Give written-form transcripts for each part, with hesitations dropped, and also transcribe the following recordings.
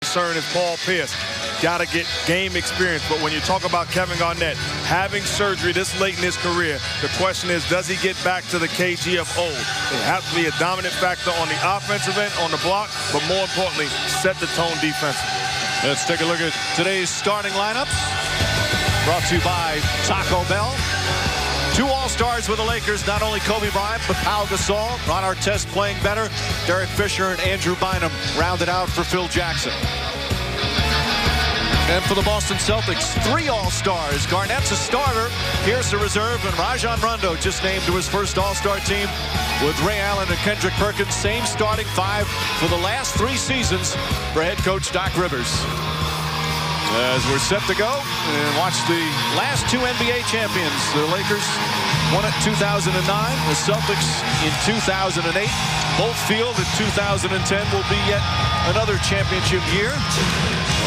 concern is Paul Pierce. Got to get game experience. But when you talk about Kevin Garnett having surgery this late in his career, the question is, does he get back to the KG of old? It has to be a dominant factor on the offensive end, on the block, but more importantly, set the tone defensively. Let's take a look at today's starting lineups. Brought to you by Taco Bell. 2 All-Stars with the Lakers, not only Kobe Bryant, but Pau Gasol. Ron Artest playing better. Derek Fisher and Andrew Bynum rounded out for Phil Jackson. And for the Boston Celtics, 3 All-Stars. Garnett's a starter, Pierce a reserve, and Rajon Rondo just named to his first All-Star team with Ray Allen and Kendrick Perkins. Same starting 5 for the last 3 seasons for head coach Doc Rivers. As we're set to go and watch the last 2 NBA champions. The Lakers won it 2009, the Celtics in 2008. Both feel that 2010 will be yet another championship year.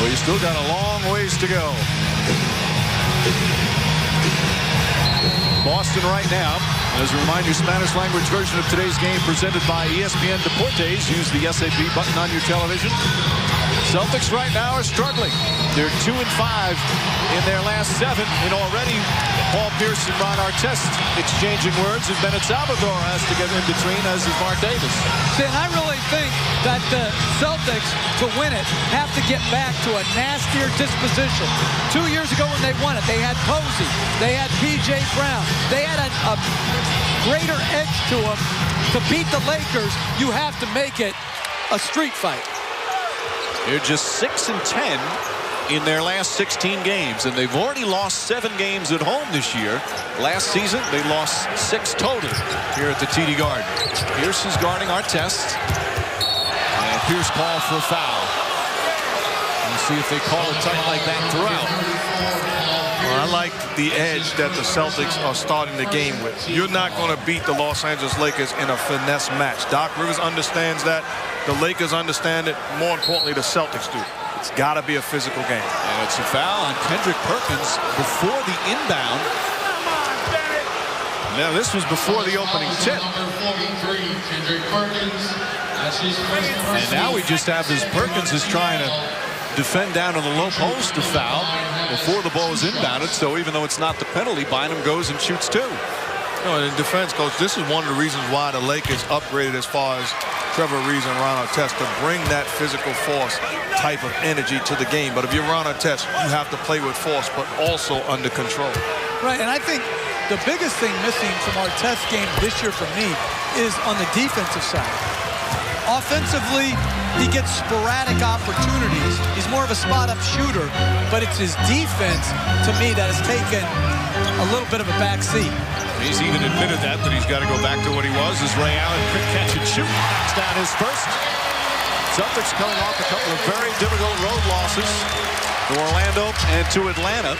Well, you still got a long ways to go. Boston right now. As a reminder, Spanish language version of today's game presented by ESPN Deportes. Use the SAP button on your television. Celtics right now are struggling. They're 2-5 in their last 7, and already Paul Pierce and Ron Artest exchanging words, and Bennett Salvador has to get in between, as is Mark Davis. See, and I really think that the Celtics, to win it, have to get back to a nastier disposition. 2 years ago when they won it, they had Posey, they had P.J. Brown, they had a greater edge to them. To beat the Lakers, you have to make it a street fight. They're just 6-10 in their last 16 games, and they've already lost 7 games at home this year. Last season, they lost 6 total here at the TD Garden. Pierce is guarding Artest, and Pierce called for a foul. We'll see if they call it tight like that throughout. Well, I like the edge that the Celtics are starting the game with. You're not going to beat the Los Angeles Lakers in a finesse match. Doc Rivers understands that. The Lakers understand it. More importantly, the Celtics do. It's got to be a physical game. And it's a foul on Kendrick Perkins before the inbound. Now, this was before the opening tip. And now we just have this Perkins is trying to defend down on the low post to foul before the ball is inbounded. So even though it's not the penalty, Bynum goes and shoots 2. No, in defense, coach, this is one of the reasons why the Lakers upgraded as far as Trevor Reeves and Ron Artest to bring that physical force type of energy to the game. But if you're Ron Artest, you have to play with force, but also under control. Right, and I think the biggest thing missing from Artest's game this year for me is on the defensive side. Offensively, he gets sporadic opportunities. He's more of a spot-up shooter, but it's his defense, to me, that has taken a little bit of a back seat. He's even admitted that he's got to go back to what he was as Ray Allen quick catch and shoot. Knocks down his first. Celtics coming off a couple of very difficult road losses to Orlando and to Atlanta.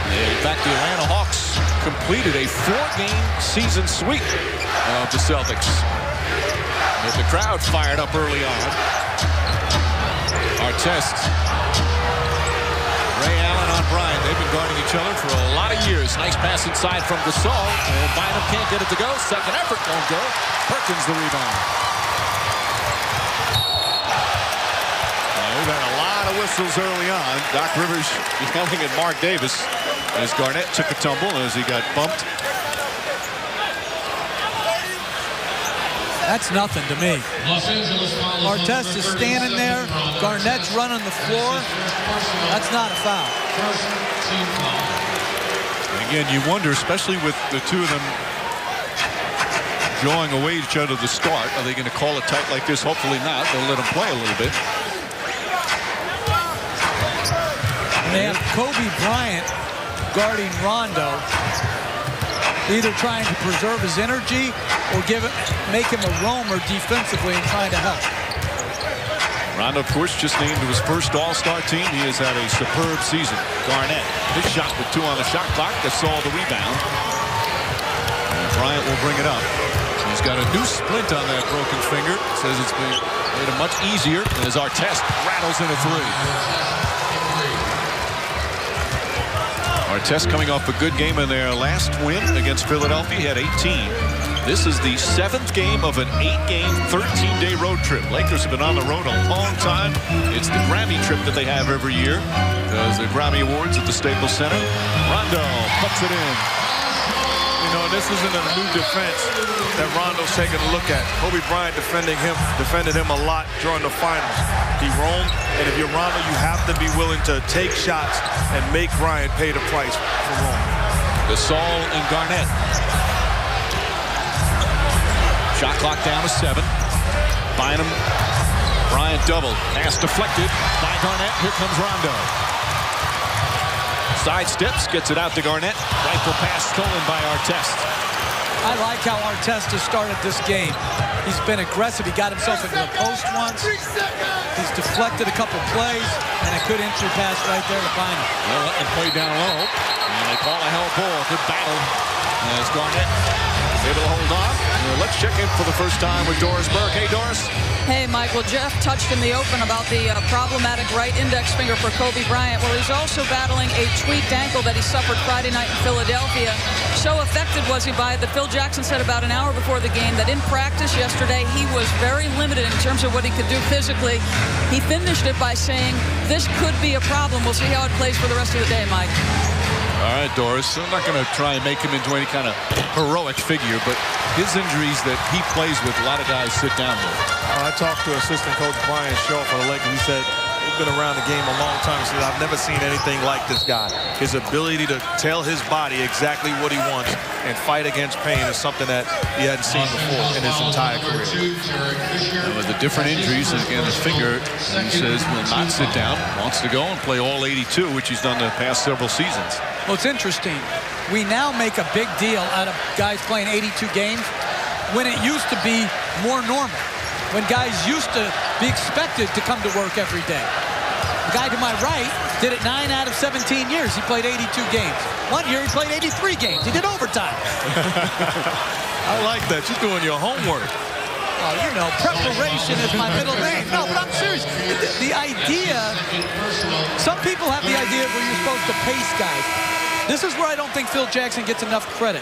In fact, the Atlanta Hawks completed a 4-game season sweep of the Celtics. With the crowd fired up early on. Artest. Ray Allen on Bryant. They've been guarding each other for a lot of years. Nice pass inside from Gasol. And Bynum can't get it to go. Second effort won't go. Perkins the rebound. We've had a lot of whistles early on. Doc Rivers yelling at Mark Davis as Garnett took a tumble as he got bumped. That's nothing to me. Artest is standing there. Garnett's running the floor. That's not a foul. And again, you wonder, especially with the two of them drawing away each other to start, are they going to call it tight like this? Hopefully not. They'll let them play a little bit. They have Kobe Bryant guarding Rondo, either trying to preserve his energy or make him a roamer defensively and trying to help. Rondo, of course, just named to his first All-Star team. He has had a superb season. Garnett, his shot with 2 on the shot clock. Gasol the rebound. And Bryant will bring it up. He's got a new splint on that broken finger. Says it's been made it much easier as Artest rattles in a 3. Artest coming off a good game in their last win against Philadelphia. He had 18. This is the 7th game of an 8-game, 13-day road trip. Lakers have been on the road a long time. It's the Grammy trip that they have every year. Because the Grammy Awards at the Staples Center. Rondo puts it in. You know, this isn't a new defense that Rondo's taking a look at. Kobe Bryant defended him a lot during the finals. He roamed, and if you're Rondo, you have to be willing to take shots and make Bryant pay the price for roaming. Gasol and Garnett. Shot clock down to 7. Bynum. Bryant double. Pass deflected by Garnett. Here comes Rondo. Side steps, gets it out to Garnett. Rifle pass stolen by Artest. I like how Artest has started this game. He's been aggressive. He got himself into the post once. He's deflected a couple plays, and a good entry pass right there to Bynum. They'll let him play down low, and they call a hell ball. Good battle as Garnett able to hold on. Let's check in for the first time with Doris Burke. Hey, Doris. Hey, Michael. Jeff touched in the open about the problematic right index finger for Kobe Bryant. Well, he's also battling a tweaked ankle that he suffered Friday night in Philadelphia. So affected was he by it that Phil Jackson said about an hour before the game that in practice yesterday, he was very limited in terms of what he could do physically. He finished it by saying, this could be a problem. We'll see how it plays for the rest of the day, Mike. All right, Doris. I'm not going to try and make him into any kind of heroic figure, but his injuries that he plays with, a lot of guys sit down with. I talked to assistant coach Bryant Shaw for the Lakers. He said he's been around the game a long time. He said, I've never seen anything like this guy. His ability to tell his body exactly what he wants and fight against pain is something that he hadn't seen before in his entire career. And with the different injuries, and again, the finger, he says will not sit down, wants to go and play all 82, which he's done the past several seasons. Well, it's interesting. We now make a big deal out of guys playing 82 games when it used to be more normal. When guys used to be expected to come to work every day. The guy to my right did it 9 out of 17 years. He played 82 games. One year he played 83 games. He did overtime. I like that. You're doing your homework. Well, you know, preparation is my middle name. No, but I'm serious. The idea, some people have the idea where you're supposed to pace guys. This is where I don't think Phil Jackson gets enough credit.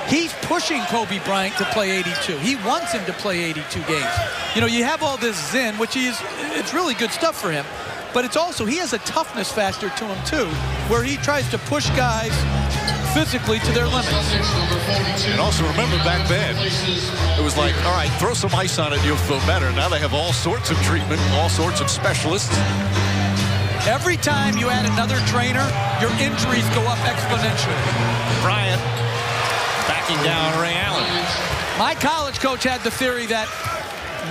He's pushing Kobe Bryant to play 82. He wants him to play 82 games. You know, you have all this zen, which it's really good stuff for him. But it's also, he has a toughness factor to him, too, where he tries to push guys physically to their limits. And also remember back then, it was like, all right, throw some ice on it and you'll feel better. Now they have all sorts of treatment, all sorts of specialists. Every time you add another trainer, your injuries go up exponentially. Bryant backing down Ray Allen. My college coach had the theory that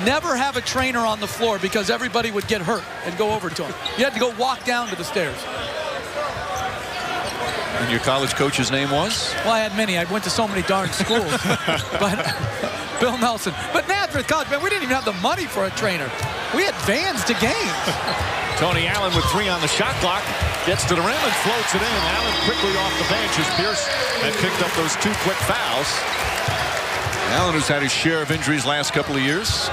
never have a trainer on the floor because everybody would get hurt and go over to him. You had to go walk down to the stairs. And your college coach's name was? Well, I had many. I went to so many darn schools. But Bill Nelson. But Nazareth College, man, we didn't even have the money for a trainer. We had vans to games. Tony Allen with 3 on the shot clock. Gets to the rim and floats it in. Allen quickly off the bench as Pierce had picked up those 2 quick fouls. Allen, who's had his share of injuries last couple of years.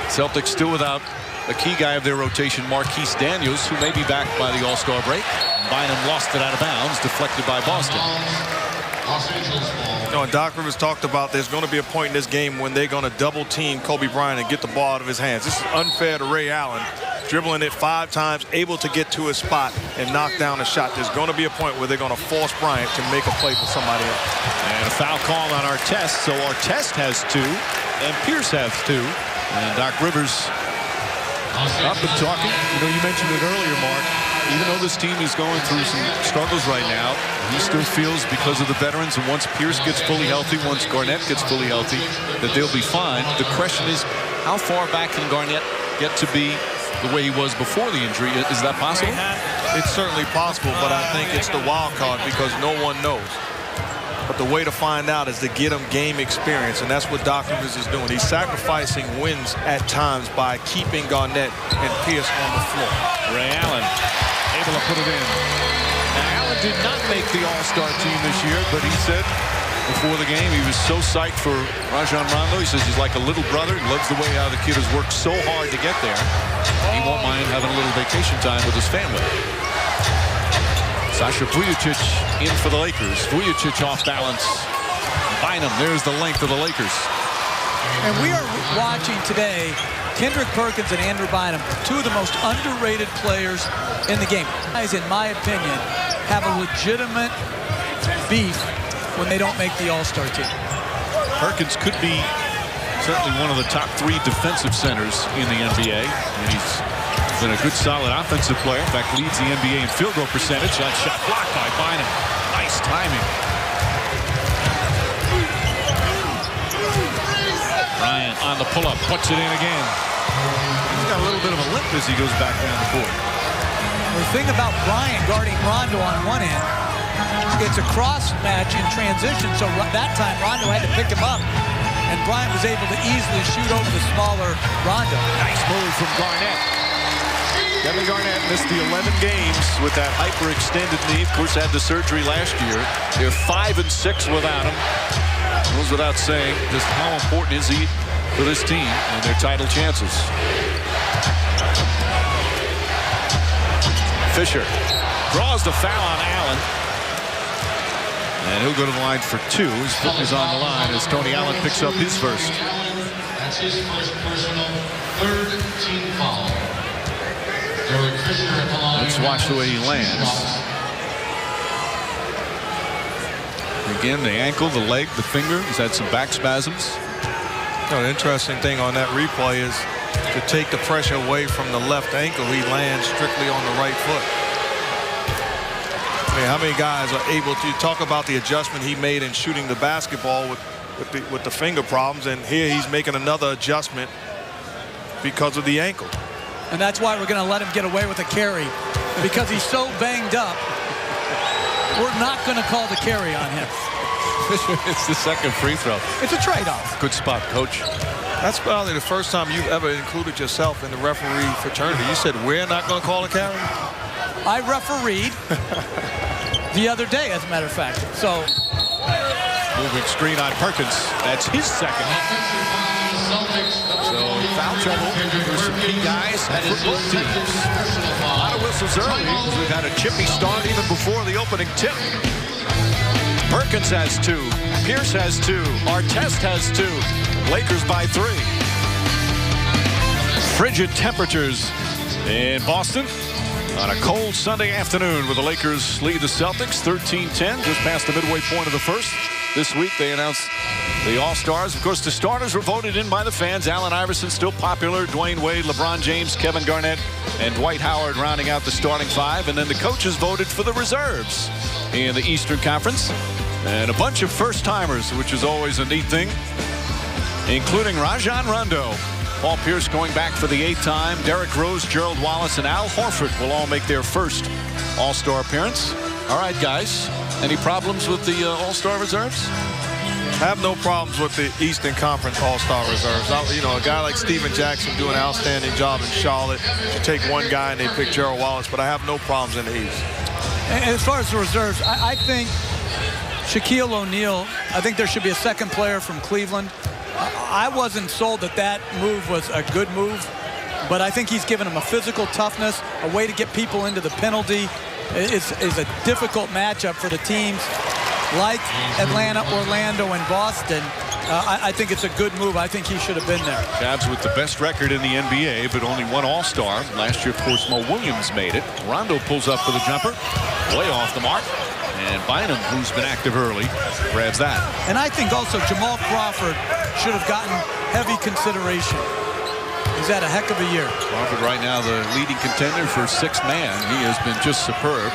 Celtics still without a key guy of their rotation, Marquise Daniels, who may be back by the All-Star break. Bynum lost it out of bounds, deflected by Boston. You know, and Doc Rivers talked about there's going to be a point in this game when they're going to double team Kobe Bryant and get the ball out of his hands. This is unfair to Ray Allen, dribbling it 5 times, able to get to his spot and knock down a shot. There's going to be a point where they're going to force Bryant to make a play for somebody else. And a foul call on Artest, so Artest has 2 and Pierce has 2. And Doc Rivers up and talking. You know, you mentioned it earlier, Mark. Even though this team is going through some struggles right now, he still feels because of the veterans, and once Pierce gets fully healthy, once Garnett gets fully healthy, that they'll be fine. The question is, how far back can Garnett get to be the way he was before the injury? Is that possible? It's certainly possible, but I think it's the wild card because no one knows. But the way to find out is to get him game experience, and that's what Doc Rivers is doing. He's sacrificing wins at times by keeping Garnett and Pierce on the floor. Ray Allen able to put it in. Now, Allen did not make the All-Star team this year, but he said before the game he was so psyched for Rajon Rondo. He says he's like a little brother. He loves the way how the kid has worked so hard to get there. He won't mind having a little vacation time with his family. Sasha Vujacic in for the Lakers. Vujacic off balance. Bynum, there's the length of the Lakers. And we are watching today Kendrick Perkins and Andrew Bynum, two of the most underrated players in the game. Guys, in my opinion, have a legitimate beef when they don't make the All-Star team. Perkins could be certainly one of the top 3 defensive centers in the NBA. And he's been a good, solid offensive player. In fact, leads the NBA in field goal percentage. That shot blocked by Bynum. Nice timing. Bryant on the pull-up, puts it in again. He's got a little bit of a limp as he goes back down the court. The thing about Bryant guarding Rondo on one end, it's a cross match in transition, so that time Rondo had to pick him up, and Bryant was able to easily shoot over the smaller Rondo. Nice move from Garnett. Kevin Garnett missed the 11 games with that hyperextended knee. Of course, had the surgery last year. They're 5-6 without him. Goes without saying just how important is he for this team and their title chances. Fisher draws the foul on Allen. And he'll go to the line for 2. His foot is on the line as Tony Allen picks up his first. That's his first personal, 3rd team foul. Let's watch the way he lands. Again, the ankle, the leg, the finger. He's had some back spasms. The interesting thing on that replay is to take the pressure away from the left ankle, he lands strictly on the right foot. I mean, how many guys are able to talk about the adjustment he made in shooting the basketball with the finger problems, and here he's making another adjustment because of the ankle. And that's why we're going to let him get away with a carry, because he's so banged up. We're not going to call the carry on him. It's the second free throw. It's a trade-off. Good spot, Coach. That's probably the first time you've ever included yourself in the referee fraternity. You said we're not going to call a carry? I refereed the other day, as a matter of fact. So, moving screen on Perkins. That's his second. So foul trouble for some key guys for both teams. A lot of whistles early because we've had a chippy start even before the opening tip. Perkins has 2. Pierce has 2. Artest has 2. Lakers by 3. Frigid temperatures in Boston on a cold Sunday afternoon where the Lakers lead the Celtics 13-10, just past the midway point of the first. This week they announced the All-Stars. Of course, the starters were voted in by the fans. Allen Iverson still popular. Dwayne Wade, LeBron James, Kevin Garnett, and Dwight Howard rounding out the starting 5. And then the coaches voted for the reserves in the Eastern Conference. And a bunch of first-timers, which is always a neat thing, including Rajon Rondo. Paul Pierce going back for the 8th time. Derrick Rose, Gerald Wallace, and Al Horford will all make their first All-Star appearance. All right, guys. Any problems with the All-Star reserves? I have no problems with the Eastern Conference All-Star reserves. You know, a guy like Steven Jackson doing an outstanding job in Charlotte. You take one guy and they pick Gerald Wallace, but I have no problems in the East. And as far as the reserves, I think Shaquille O'Neal, I think there should be a second player from Cleveland. I wasn't sold that that move was a good move, but I think he's given him a physical toughness, a way to get people into the penalty. It's a difficult matchup for the teams like Atlanta, Orlando, and Boston. I think it's a good move. I think he should have been there. Cavs with the best record in the NBA, but only one All-Star. Last year, of course, Mo Williams made it. Rondo pulls up for the jumper, way off the mark. And Bynum, who's been active early, grabs that. And I think also Jamal Crawford should have gotten heavy consideration. He's had a heck of a year. Crawford right now the leading contender for 6th man. He has been just superb.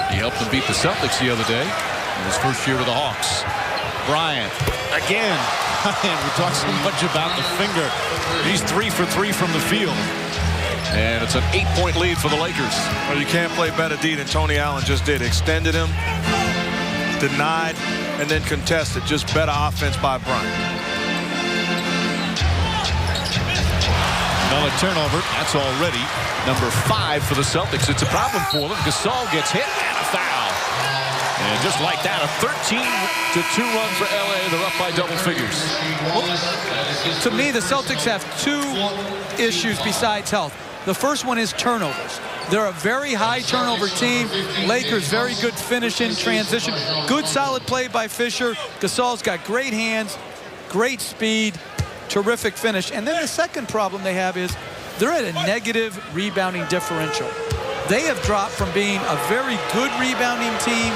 He helped them beat the Celtics the other day in his first year with the Hawks. Bryant again. We talked so much about the finger. He's 3 for 3 from the field. And it's an 8-point lead for the Lakers. Well, you can't play better D than Tony Allen just did. Extended him, denied, and then contested. Just better offense by Bryant. Another turnover. That's already number 5 for the Celtics. It's a problem for them. Gasol gets hit and a foul. And just like that, a 13-2 run for LA. They're up by double figures. Well, to me, the Celtics have 2 issues besides health. The first one is turnovers. They're a very high turnover team. Lakers very good finish in transition. Good solid play by Fisher. Gasol's got great hands, great speed, terrific finish. And then the second problem they have is they're at a negative rebounding differential. They have dropped from being a very good rebounding team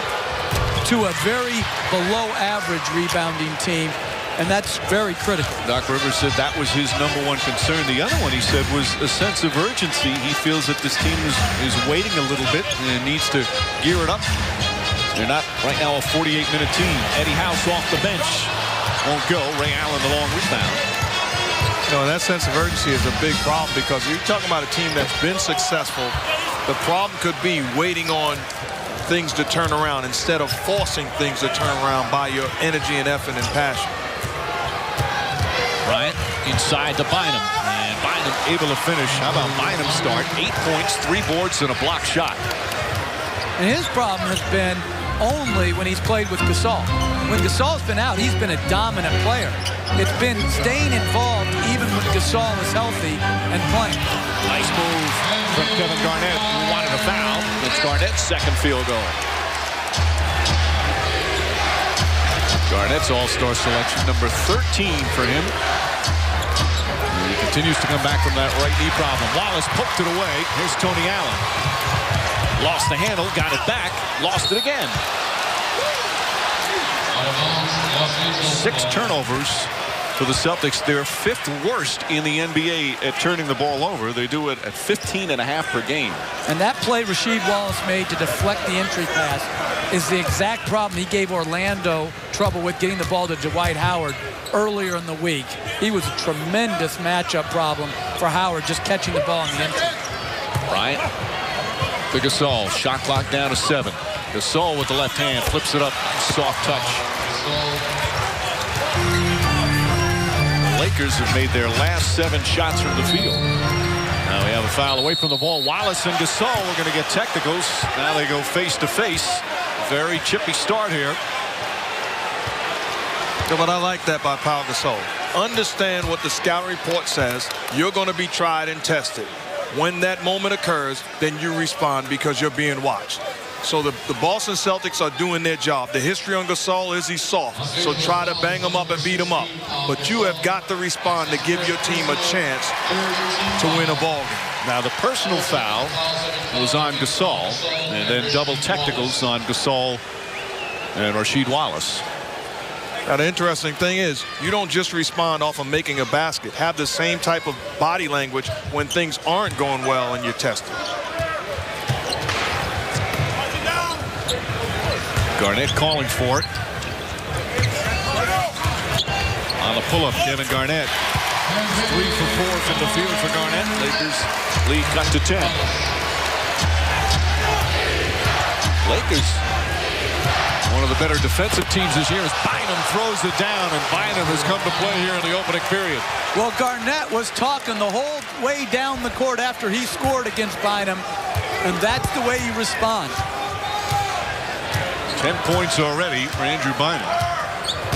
to a very below average rebounding team. And that's very critical. Doc Rivers said that was his #1 concern. The other one he said was a sense of urgency. He feels that this team is waiting a little bit and needs to gear it up. They're not right now a 48-minute team. Eddie House off the bench. Won't go. Ray Allen the long rebound. That sense of urgency is a big problem because you're talking about a team that's been successful. The problem could be waiting on things to turn around instead of forcing things to turn around by your energy and effort and passion. Bryant inside to Bynum, and Bynum able to finish. How about Bynum's start? 8 points, 3 boards, and a block shot. And his problem has been only when he's played with Gasol. When Gasol's been out, he's been a dominant player. It's been staying involved even when Gasol is healthy and playing. Nice move from Kevin Garnett, who wanted a foul. It's Garnett's second field goal. Garnett's all-star selection, number 13 for him. He continues to come back from that right knee problem. Wallace poked it away. Here's Tony Allen. Lost the handle, got it back, lost it again. 6 turnovers for the Celtics. They're 5th worst in the NBA at turning the ball over. They do it at 15.5 per game. And that play Rasheed Wallace made to deflect the entry pass is the exact problem he gave Orlando trouble with getting the ball to Dwight Howard earlier in the week. He was a tremendous matchup problem for Howard just catching the ball in the entry. Bryant to Gasol. Shot clock down to 7. Gasol with the left hand flips it up. Soft touch. The Lakers have made their last 7 shots from the field. Now we have a foul away from the ball. Wallace and Gasol are going to get technicals. Now they go face to face. Very chippy start here. But I like that by Pau Gasol. Understand what the scout report says. You're going to be tried and tested. When that moment occurs, then you respond because you're being watched. So the Boston Celtics are doing their job. The history on Gasol is he's soft. So try to bang him up and beat him up. But you have got to respond to give your team a chance to win a ball game. Now the personal foul was on Gasol, and then double technicals on Gasol and Rasheed Wallace. Now the interesting thing is you don't just respond off of making a basket. Have the same type of body language when things aren't going well and you're tested. Garnett calling for it. On the pull-up, Kevin Garnett. 3 for 4 from the field for Garnett. Lakers lead cut to 10. Lakers, one of the better defensive teams this year, as Bynum throws it down, and Bynum has come to play here in the opening period. Well, Garnett was talking the whole way down the court after he scored against Bynum, and that's the way you respond. 10 points already for Andrew Bynum.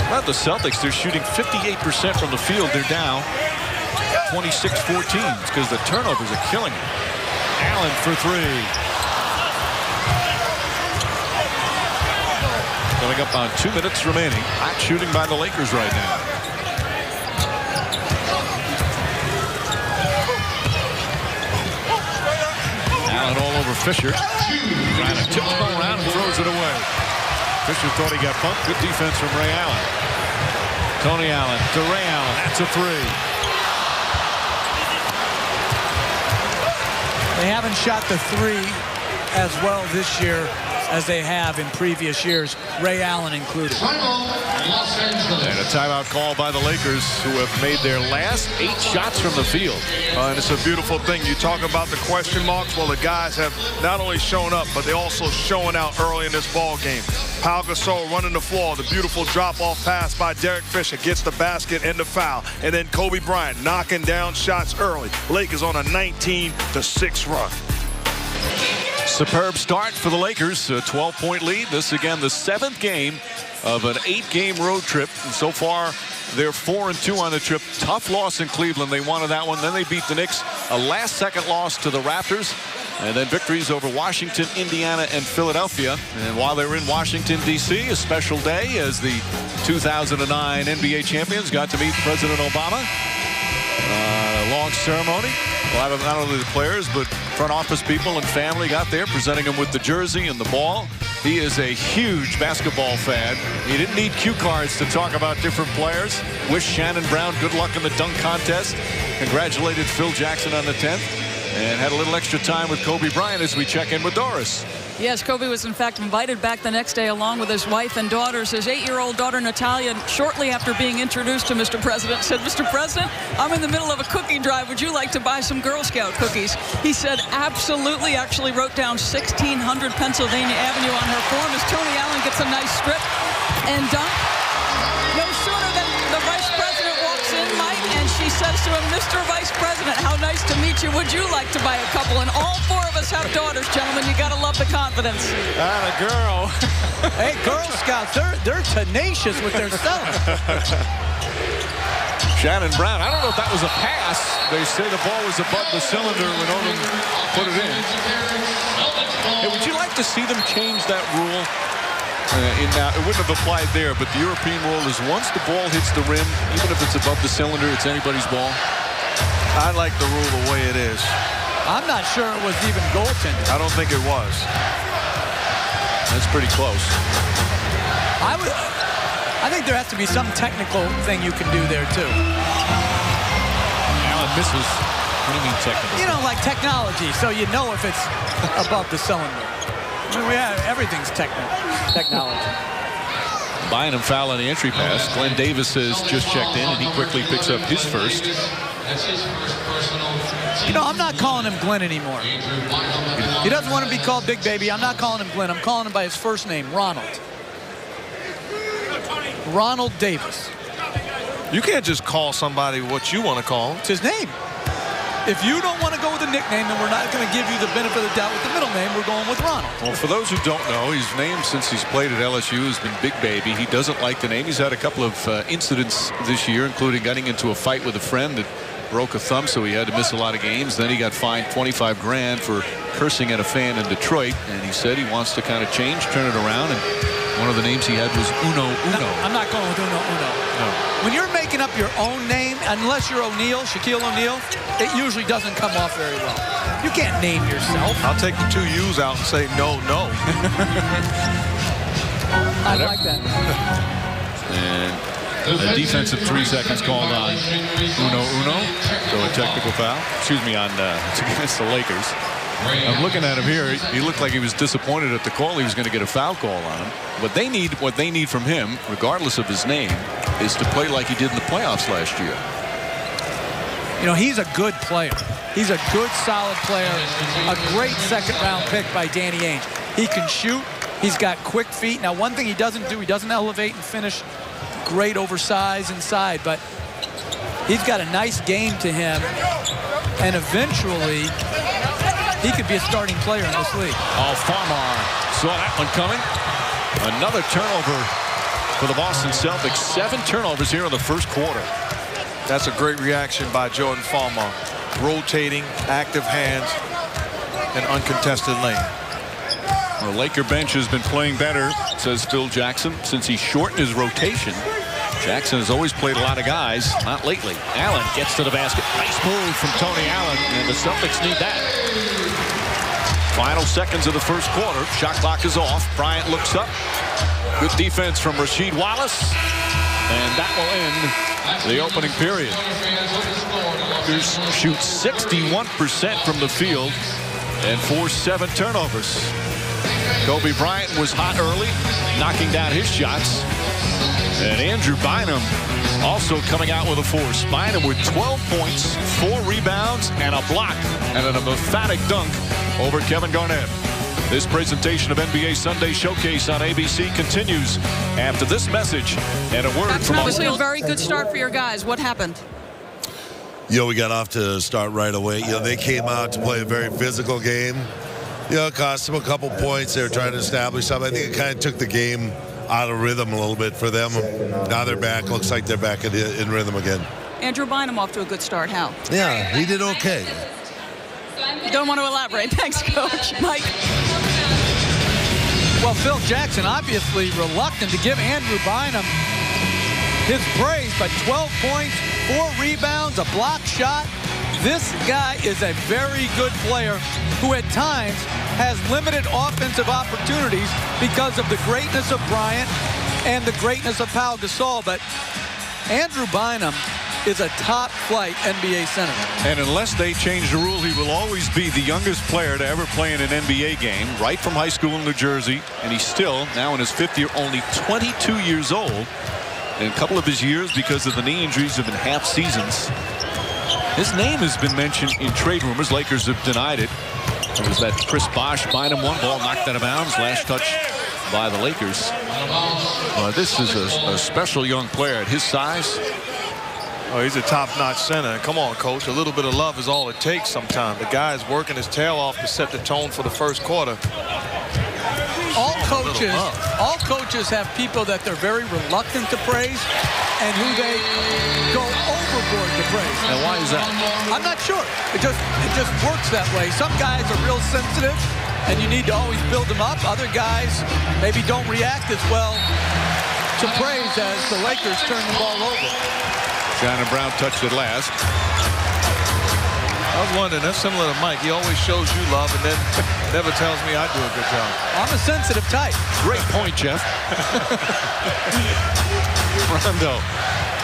About the Celtics, they're shooting 58% from the field. They're down 26-14. It's because the turnovers are killing them. Allen for 3. Coming up on 2 minutes remaining. Hot shooting by the Lakers right now. Allen all over Fisher. Trying to tip the ball around and throws it away. Fisher thought he got bumped. Good defense from Ray Allen. Tony Allen to Ray Allen. That's a 3. They haven't shot the 3 as well this year as they have in previous years, Ray Allen included. And a timeout call by the Lakers, who have made their last 8 shots from the field. And it's a beautiful thing. You talk about the question marks. Well, the guys have not only shown up, but they're also showing out early in this ball game. Pau Gasol running the floor. The beautiful drop-off pass by Derek Fisher gets the basket and the foul. And then Kobe Bryant knocking down shots early. Lakers on a 19-6 run. Superb start for the Lakers. A 12-point lead. This, again, the 7th game of an 8-game road trip. And so far, They're 4-2 on the trip. Tough loss in Cleveland. They wanted that one. Then they beat the Knicks. A last-second loss to the Raptors. And then victories over Washington, Indiana, and Philadelphia. And while they were in Washington, D.C., a special day as the 2009 NBA champions got to meet President Obama. Long ceremony. A lot of not only the players, but front office people and family got there, presenting him with the jersey and the ball. He is a huge basketball fan. He didn't need cue cards to talk about different players. Wished Shannon Brown good luck in the dunk contest. Congratulated Phil Jackson on the 10th. And had a little extra time with Kobe Bryant as we check in with Doris. Yes, Kobe was in fact invited back the next day along with his wife and daughters. His 8-year-old daughter Natalia, shortly after being introduced to Mr. President, said, "Mr. President, I'm in the middle of a cookie drive. Would you like to buy some Girl Scout cookies?" He said absolutely. Actually wrote down 1600 Pennsylvania Avenue on her form as Tony Allen gets a nice strip and dunk. No sooner than the Vice President walks in, Mike, and she says to him, "Mr. Vice President, how nice to meet you. Would you like to buy a couple?" And all 4 of us have daughters, gentlemen. You got to love the confidence. A girl. Hey, Girl Scouts, they're tenacious with their selling. Shannon Brown, I don't know if that was a pass. They say the ball was above the cylinder when Odom put it in. Hey, would you like to see them change that rule? It wouldn't have applied there, but the European rule is once the ball hits the rim, even if it's above the cylinder, it's anybody's ball. I like the rule the way it is. I'm not sure it was even goaltending. I don't think it was. That's pretty close. I think there has to be some technical thing you can do there, too. Allen misses. What do you mean technical? You know, like technology, so you know if it's above the cylinder. I mean, everything's technology. Bynum foul on the entry pass. Glenn Davis has just checked in, and he quickly picks up his first. That's his first personal. You know, I'm not calling him Glenn anymore. He doesn't want to be called Big Baby. I'm not calling him Glenn. I'm calling him by his first name, Ronald. Ronald Davis. You can't just call somebody what you want to call him. It's his name. If you don't want to go with a nickname, then we're not going to give you the benefit of the doubt with the middle name. We're going with Ronald. Well, for those who don't know, his name since he's played at LSU has been Big Baby. He doesn't like the name. He's had a couple of incidents this year, including getting into a fight with a friend that broke a thumb, so he had to miss a lot of games. Then he got fined $25 grand for cursing at a fan in Detroit, and he said he wants to kind of change, turn it around, and one of the names he had was Uno Uno. No, I'm not going with Uno Uno. No. When you're making up your own name, unless you're O'Neal, Shaquille O'Neal, it usually doesn't come off very well. You can't name yourself. I'll take the 2 U's out and say no. I like that. And a defensive 3 seconds called on Uno Uno. So a technical foul. Excuse me, it's against the Lakers. I'm looking at him here. He looked like he was disappointed at the call. He was going to get a foul call on him. What they need from him, regardless of his name, is to play like he did in the playoffs last year. You know, he's a good player. He's a good, solid player. A great second-round pick by Danny Ainge. He can shoot. He's got quick feet. Now, one thing he doesn't do, he doesn't elevate and finish great oversized inside, but he's got a nice game to him. And eventually, he could be a starting player in this league. Oh, Farmar saw that one coming. Another turnover for the Boston Celtics. 7 turnovers here in the first quarter. That's a great reaction by Jordan Farmar. Rotating, active hands, and uncontested lane. The Laker bench has been playing better, says Phil Jackson, since he shortened his rotation. Jackson has always played a lot of guys, not lately. Allen gets to the basket. Nice move from Tony Allen, and the Celtics need that. Final seconds of the first quarter. Shot clock is off. Bryant looks up. Good defense from Rasheed Wallace. And that will end the opening period. Lakers shoot 61% from the field and force 7 turnovers. Kobe Bryant was hot early, knocking down his shots. And Andrew Bynum also coming out with a force. Bynum with 12 points, 4 rebounds, and a block, and an emphatic dunk over Kevin Garnett. This presentation of NBA Sunday Showcase on ABC continues after this message and a word That's from obviously a very good start for your guys. What happened? We got off to start right away. They came out to play a very physical game. It cost them a couple points. They were trying to establish something. I think it kind of took the game out of rhythm a little bit for them. Now they're back. Looks like they're back in rhythm again. Andrew Bynum off to a good start. Hal? Yeah, he did okay. Don't want to elaborate. Thanks, Coach. Mike? Well, Phil Jackson obviously reluctant to give Andrew Bynum his praise, but 12 points, 4 rebounds, a block shot. This guy is a very good player who at times has limited offensive opportunities because of the greatness of Bryant and the greatness of Pau Gasol. But Andrew Bynum is a top-flight NBA center. And unless they change the rule, he will always be the youngest player to ever play in an NBA game, right from high school in New Jersey. And he's still, now in his 5th year, only 22 years old. And a couple of his years, because of the knee injuries, have been half seasons. His name has been mentioned in trade rumors. Lakers have denied it. It was that Chris Bosh Bynum one ball knocked out of bounds. Last touch by the Lakers. This is a special young player at his size. Oh, he's a top-notch center. Come on, Coach. A little bit of love is all it takes sometimes. The guy is working his tail off to set the tone for the first quarter. All coaches have people that they're very reluctant to praise and who they go overboard to praise. And why is that? I'm not sure. It just works that way. Some guys are real sensitive, and you need to always build them up. Other guys maybe don't react as well to praise as the Lakers turn the ball over. Shannon Brown touched it last. I was wondering, that's similar to Mike. He always shows you love and then never tells me I do a good job. I'm a sensitive type. Great point, Jeff. Rondo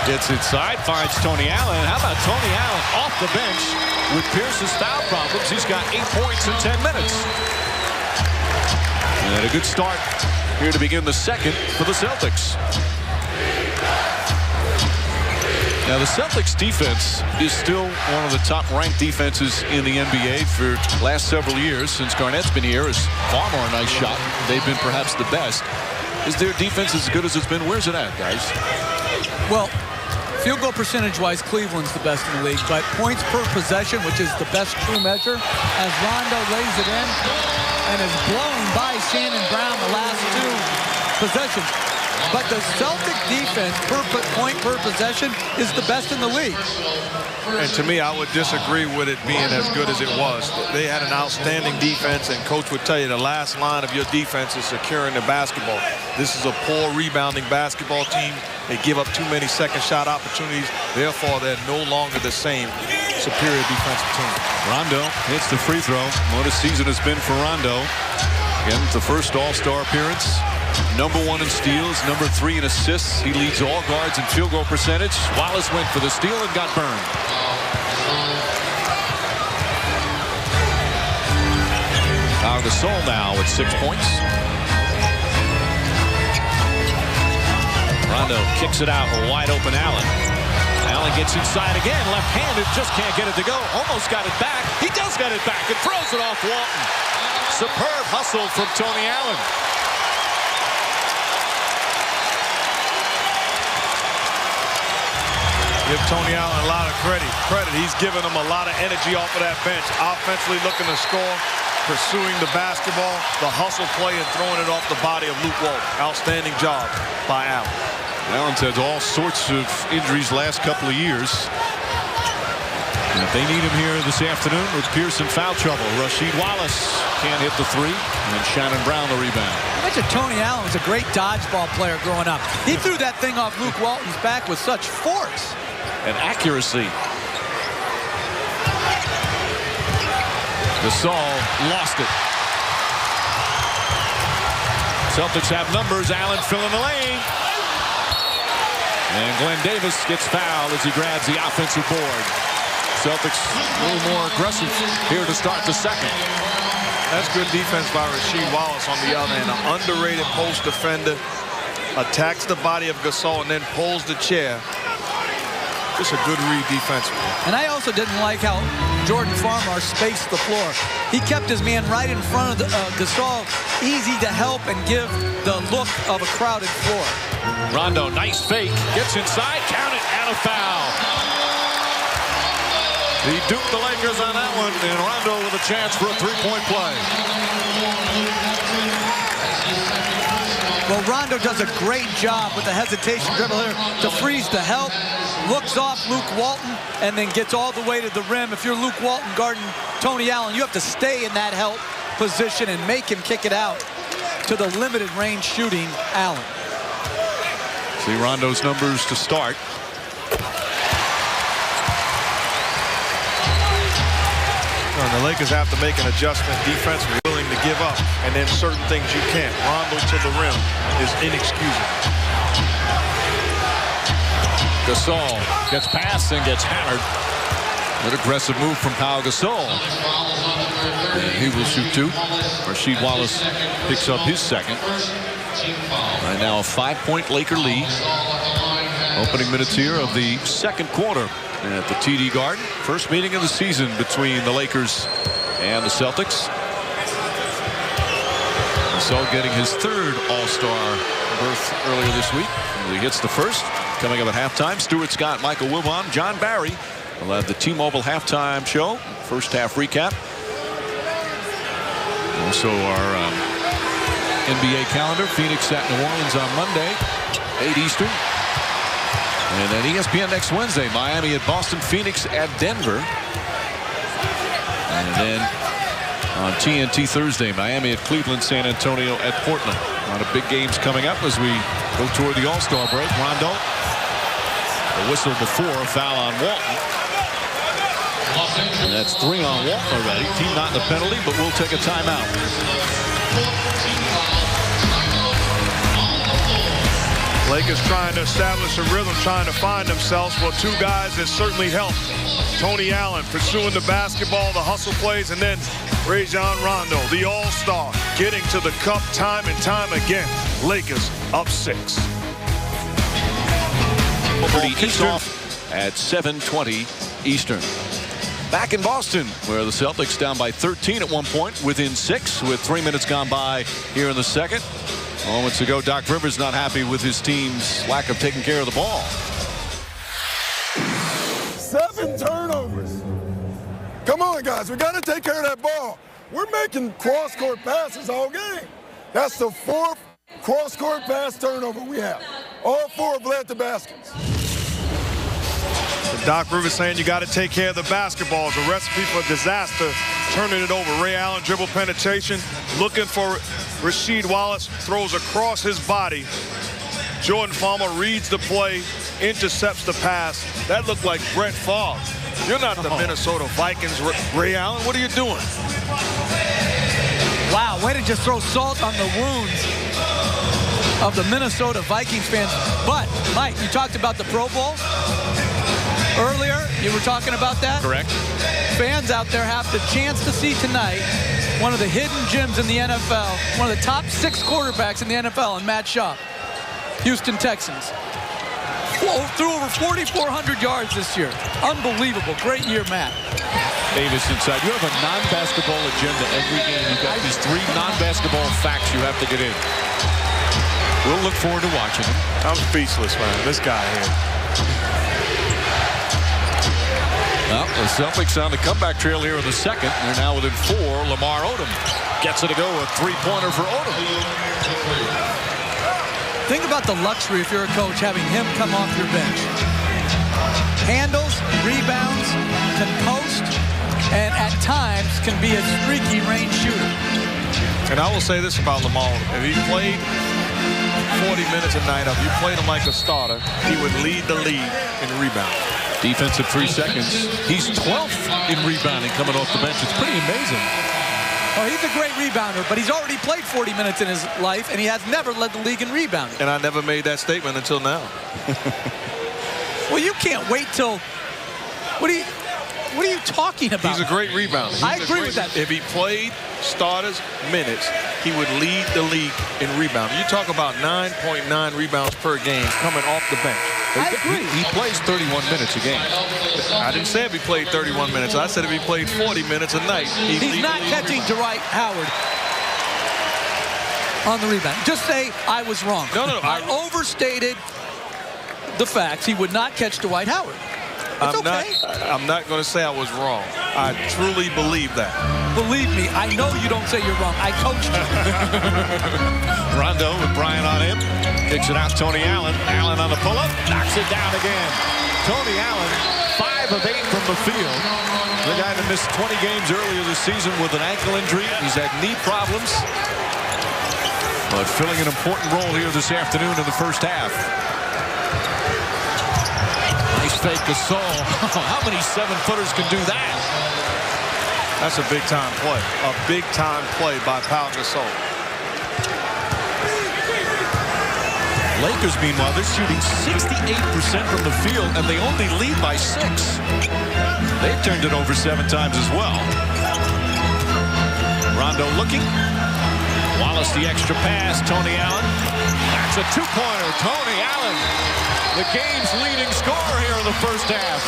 gets inside, finds Tony Allen. How about Tony Allen off the bench with Pierce's foul problems? He's got 8 points in 10 minutes. And a good start here to begin the second for the Celtics. Now, the Celtics defense is still one of the top-ranked defenses in the NBA for the last several years. Since Garnett's been here, is far more a nice shot. They've been perhaps the best. Is their defense as good as it's been? Where's it at, guys? Well, field goal percentage-wise, Cleveland's the best in the league. But points per possession, which is the best true measure, as Rondo lays it in and is blown by Shannon Brown the last 2 possessions. But the Celtic defense point per possession is the best in the league. And to me, I would disagree with it being as good as it was. They had an outstanding defense, and Coach would tell you the last line of your defense is securing the basketball. This is a poor rebounding basketball team. They give up too many second shot opportunities. Therefore, they're no longer the same superior defensive team. Rondo hits the free throw. What a season has been for Rondo. Again, the first All-Star appearance. #1 in steals, #3 in assists. He leads all guards in field goal percentage. Wallace went for the steal and got burned. Pau Gasol now with 6 points. Rondo kicks it out, a wide open Allen. Allen gets inside again, left-handed, just can't get it to go. Almost got it back. He does get it back and throws it off Walton. Superb hustle from Tony Allen. Give Tony Allen a lot of credit. He's giving them a lot of energy off of that bench. Offensively looking to score, pursuing the basketball, the hustle play, and throwing it off the body of Luke Walton. Outstanding job by Allen. Allen's had all sorts of injuries last couple of years. And if they need him here this afternoon with Pierce in foul trouble, Rasheed Wallace can't hit the 3, and Shannon Brown the rebound. I bet you Tony Allen was a great dodgeball player growing up. He threw that thing off Luke Walton's back with such force and accuracy. Gasol lost it. Celtics have numbers. Allen filling the lane. And Glenn Davis gets fouled as he grabs the offensive board. Celtics a little more aggressive here to start the second. That's good defense by Rasheed Wallace on the other end. An underrated post defender. Attacks the body of Gasol and then pulls the chair. Just a good read defensively. And I also didn't like how Jordan Farmar spaced the floor. He kept his man right in front of Gasol, easy to help and give the look of a crowded floor. Rondo, nice fake, gets inside, count it, and a foul. He duped the Lakers on that one, and Rondo with a chance for a 3-point play. Well, Rondo does a great job with the hesitation dribble here to freeze the help, looks off Luke Walton, and then gets all the way to the rim. If you're Luke Walton guarding Tony Allen, you have to stay in that help position and make him kick it out to the limited range shooting Allen. See Rondo's numbers to start. And the Lakers have to make an adjustment defensively, willing to give up, and then certain things you can't. Rondo to the rim is inexcusable. Gasol gets past and gets hammered. An aggressive move from Pau Gasol. And he will shoot 2. Rasheed Wallace picks up his second. Right now a 5-point Laker lead. Opening minutes here of the second quarter at the TD Garden. First meeting of the season between the Lakers and the Celtics. Gasol getting his 3rd All-Star berth earlier this week. He hits the first. Coming up at halftime, Stuart Scott, Michael Wilbon, John Barry will have the T-Mobile halftime show. First half recap. Also our NBA calendar. Phoenix at New Orleans on Monday, 8 Eastern. And then ESPN next Wednesday, Miami at Boston, Phoenix at Denver. And then on TNT Thursday, Miami at Cleveland, San Antonio at Portland. A lot of big games coming up as we go toward the All-Star break. Rondo, a whistle before, a foul on Walton. And that's 3 on Walton already. Team not in the penalty, but we'll take a timeout. Lakers trying to establish a rhythm, trying to find themselves. Well, 2 guys that certainly helped. Tony Allen pursuing the basketball, the hustle plays, and then Rajon Rondo, the all-star, getting to the cup time and time again. Lakers up 6. Kicks off at 7:20 Eastern. Back in Boston, where the Celtics down by 13 at one point, within 6 with 3 minutes gone by here in the second. Moments ago, Doc Rivers not happy with his team's lack of taking care of the ball. 7 turnovers. Come on, guys. We got to take care of that ball. We're making cross-court passes all game. That's the 4th cross-court pass turnover we have. All 4 have led to baskets. Doc Rivers saying you got to take care of the basketball. It's a recipe for disaster. Turning it over. Ray Allen dribble penetration. Looking for Rasheed Wallace. Throws across his body. Jordan Farmer reads the play. Intercepts the pass. That looked like Brett Favre. You're not the Minnesota Vikings, Ray Allen. What are you doing? Wow, way to just throw salt on the wounds of the Minnesota Vikings fans. But, Mike, you talked about the Pro Bowl earlier. You were talking about that? Correct. Fans out there have the chance to see tonight one of the hidden gems in the NFL, one of the top 6 quarterbacks in the NFL, and Matt Schaub, Houston Texans. Threw over 4,400 yards this year. Unbelievable. Great year, Matt. Davis inside. You have a non-basketball agenda every game. You've got these 3 non-basketball facts you have to get in. We'll look forward to watching him. I'm speechless, man. This guy here. Well, the Celtics on the comeback trail here in the second. They're now within 4. Lamar Odom gets it to go. A 3-pointer for Odom. Think about the luxury, if you're a coach, having him come off your bench. Handles, rebounds, can post, and at times can be a streaky range shooter. And I will say this about Lamar Odom. If he played 40 minutes a night, if you played him like a starter, he would lead the league in rebounding. Defensive 3 seconds. He's 12th in rebounding coming off the bench. It's pretty amazing. Oh, he's a great rebounder, but he's already played 40 minutes in his life, and he has never led the league in rebounding. And I never made that statement until now. Well, you can't wait till... What are you talking about? He's a great rebounder. I agree with that. If he played starters minutes, he would lead the league in rebounding. You talk about 9.9 rebounds per game coming off the bench. I agree. He plays 31 minutes a game. I didn't say if he played 31 minutes. I said if he played 40 minutes a night. He's not catching Dwight Howard on the rebound. Just say I was wrong. No. I overstated the facts. He would not catch Dwight Howard. I'm not going to say I was wrong. I truly believe that. Believe me, I know you don't say you're wrong. I coached you. Rondo with Bryant on him. Kicks it out to Tony Allen. Allen on the pull-up. Knocks it down again. Tony Allen, 5 of 8 from the field. The guy that missed 20 games earlier this season with an ankle injury. He's had knee problems. But filling an important role here this afternoon in the first half. Nice fake to Gasol. How many 7-footers can do that? That's a big-time play. A big-time play by Pau Gasol. Lakers, meanwhile, they're shooting 68% from the field, and they only lead by 6. They've turned it over 7 times as well. Rondo looking. Wallace the extra pass. Tony Allen. That's a 2-pointer. Tony Allen, the game's leading scorer here in the first half.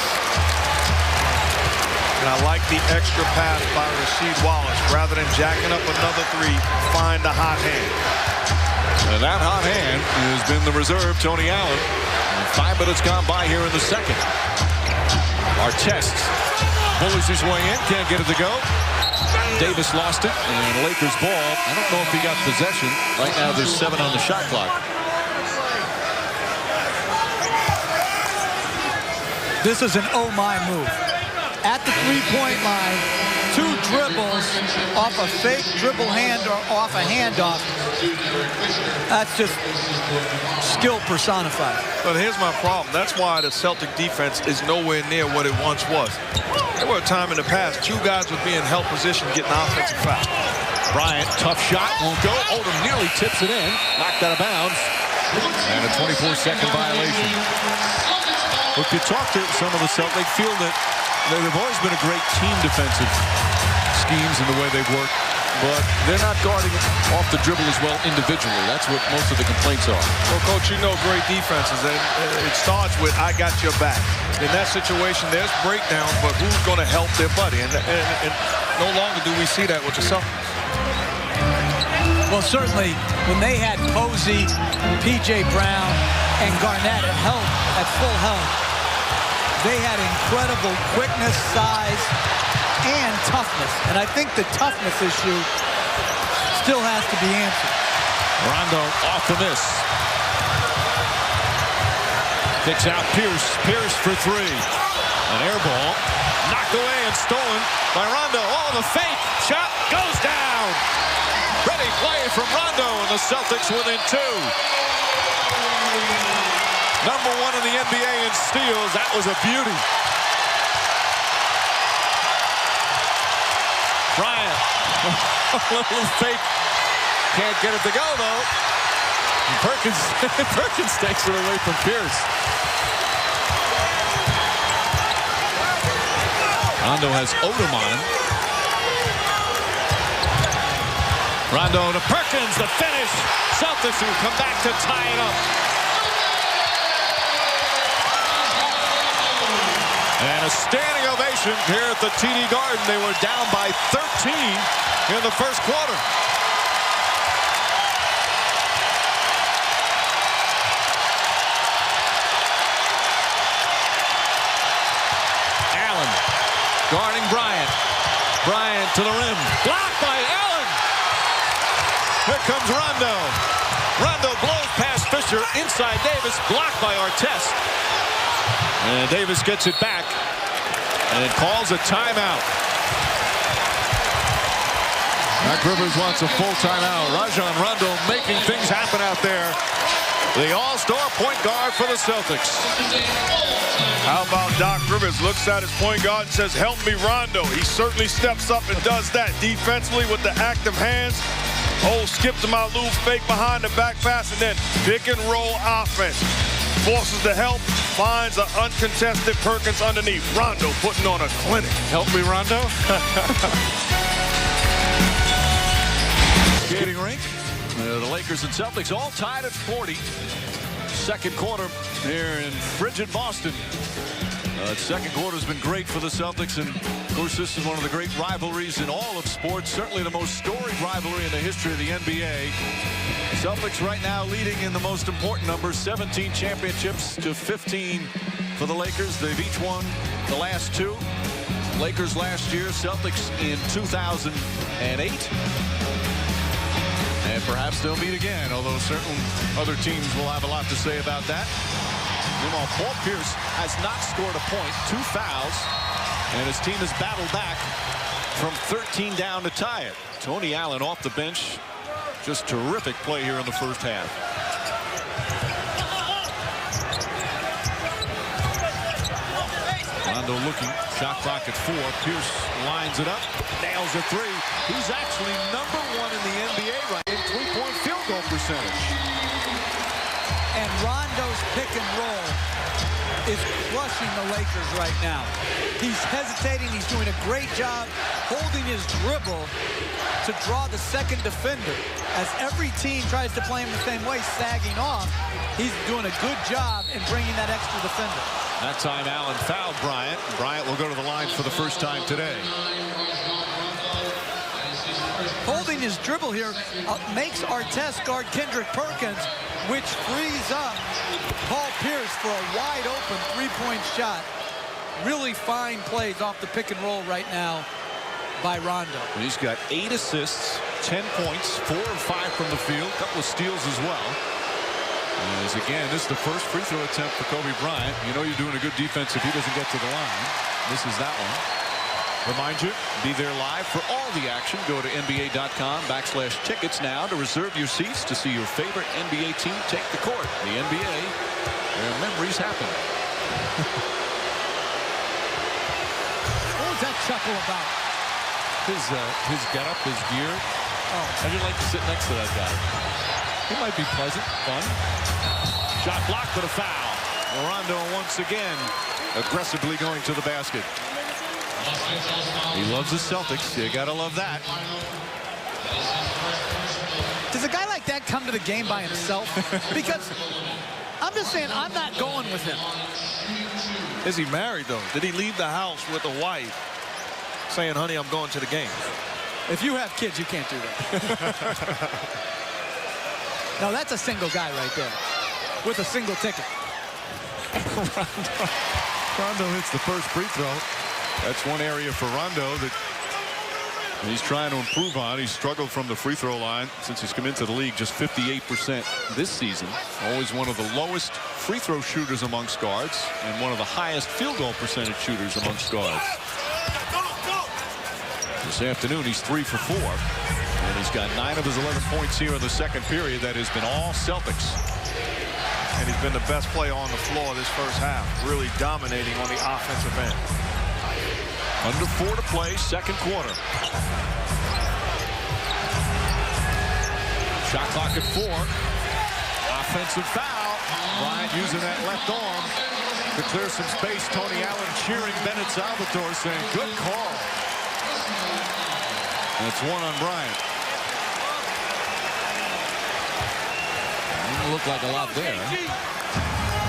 And I like the extra pass by Rasheed Wallace. Rather than jacking up another 3, find the hot hand. And that hot hand has been the reserve, Tony Allen. And 5 minutes gone by here in the second. Artest bullies his way in, can't get it to go. Davis lost it, and Lakers ball. I don't know if he got possession. Right now there's 7 on the shot clock. This is an oh my move. At the 3-point line, 2 dribbles off a fake dribble hand or off a handoff. That's just skill personified. But here's my problem. That's why the Celtic defense is nowhere near what it once was. There were a time in the past 2 guys would be in help position getting offensive foul. Bryant, tough shot, won't go. Oldham nearly tips it in. Knocked out of bounds. And a 24-second violation. If you talk to some of the Celtics, they feel that they've always been a great team defensive schemes in the way they've worked, but they're not guarding off the dribble as well individually. That's what most of the complaints are. Well, Coach, you know great defenses, and it starts with I got your back. In that situation, there's breakdowns, but who's going to help their buddy? And no longer do we see that with the Celtics. Well, certainly when they had Posey, P.J. Brown, and Garnett at full health, they had incredible quickness, size, and toughness. And I think the toughness issue still has to be answered. Rondo off the miss. Kicks out Pierce. Pierce for 3. An air ball. Knocked away and stolen by Rondo. Oh, the fake shot goes down. Ready play from Rondo, and the Celtics within 2. Number 1 in the NBA in steals. That was a beauty. Bryant. A little fake. Can't get it to go, though. And Perkins takes it away from Pierce. Rondo has Oldham on him. Rondo to Perkins, the finish. Celtics will come back to tie it up. And a standing ovation here at the TD Garden. They were down by 13 in the first quarter. Allen guarding Bryant. Bryant to the rim. Blocked by Allen. Here comes Rondo. Rondo blows past Fisher. Inside Davis. Blocked by Artest. And Davis gets it back. And it calls a timeout. Doc Rivers wants a full timeout. Rajon Rondo making things happen out there. The all-star point guard for the Celtics. How about Doc Rivers looks at his point guard and says, help me, Rondo. He certainly steps up and does that defensively with the active hands. Oh, skip to my loop, fake behind the back pass, and then pick and roll offense. Forces the help, finds an uncontested Perkins underneath. Rondo putting on a clinic. Help me, Rondo. Skating rink. The Lakers and Celtics all tied at 40. Second quarter here in frigid Boston. Second quarter has been great for the Celtics, and of course this is one of the great rivalries in all of sports, certainly the most storied rivalry in the history of the NBA. Celtics right now leading in the most important numbers, 17 championships to 15 for the Lakers. They've each won the last two. Lakers last year, Celtics in 2008. And perhaps they'll meet again, although certain other teams will have a lot to say about that. Meanwhile, Paul Pierce has not scored a point, 2 fouls, and his team has battled back from 13 down to tie it. Tony Allen off the bench. Just terrific play here in the first half. Rondo looking, shot clock at 4. Pierce lines it up, nails a 3. He's actually #1 in the NBA right in three-point field goal percentage. And Rondo's pick and roll is crushing the Lakers right now. He's hesitating. He's doing a great job holding his dribble to draw the second defender. As every team tries to play him the same way, sagging off, he's doing a good job in bringing that extra defender. That time Allen fouled Bryant. Bryant will go to the line for the first time today. Holding his dribble here makes Artest guard Kendrick Perkins, which frees up Paul Pierce for a wide open three-point shot. Really fine plays off the pick and roll right now by Rondo. He's got 8 assists, 10 points, 4 or 5 from the field, a couple of steals as well. As again, this is the first free throw attempt for Kobe Bryant. You know you're doing a good defense if he doesn't get to the line. This is that one. Remind you, be there live for all the action. Go to NBA.com/tickets now to reserve your seats to see your favorite NBA team take the court. The NBA, where memories happen. What was that chuckle about? His getup, his gear. Oh, I just like to sit next to that guy. He might be pleasant, fun. Shot blocked for the foul. Rondo once again aggressively going to the basket. He loves the Celtics. You gotta love that. Does a guy like that come to the game by himself? Because I'm just saying, I'm not going with him. Is he married, though? Did he leave the house with a wife saying, honey, I'm going to the game? If you have kids, you can't do that. No, that's a single guy right there with a single ticket. Rondo hits the first free throw. That's one area for Rondo that he's trying to improve on. He's struggled from the free throw line since he's come into the league, just 58% this season. Always one of the lowest free throw shooters amongst guards and one of the highest field goal percentage shooters amongst guards. This afternoon, he's 3 for 4. And he's got 9 of his 11 points here in the second period. That has been all Celtics. And he's been the best player on the floor this first half, really dominating on the offensive end. Under 4 to play, second quarter. Shot clock at 4. Offensive foul. Bryant using that left arm to clear some space. Tony Allen cheering Bennett Salvatore, saying, good call. And it's 1 on Bryant. Didn't look like a lot there.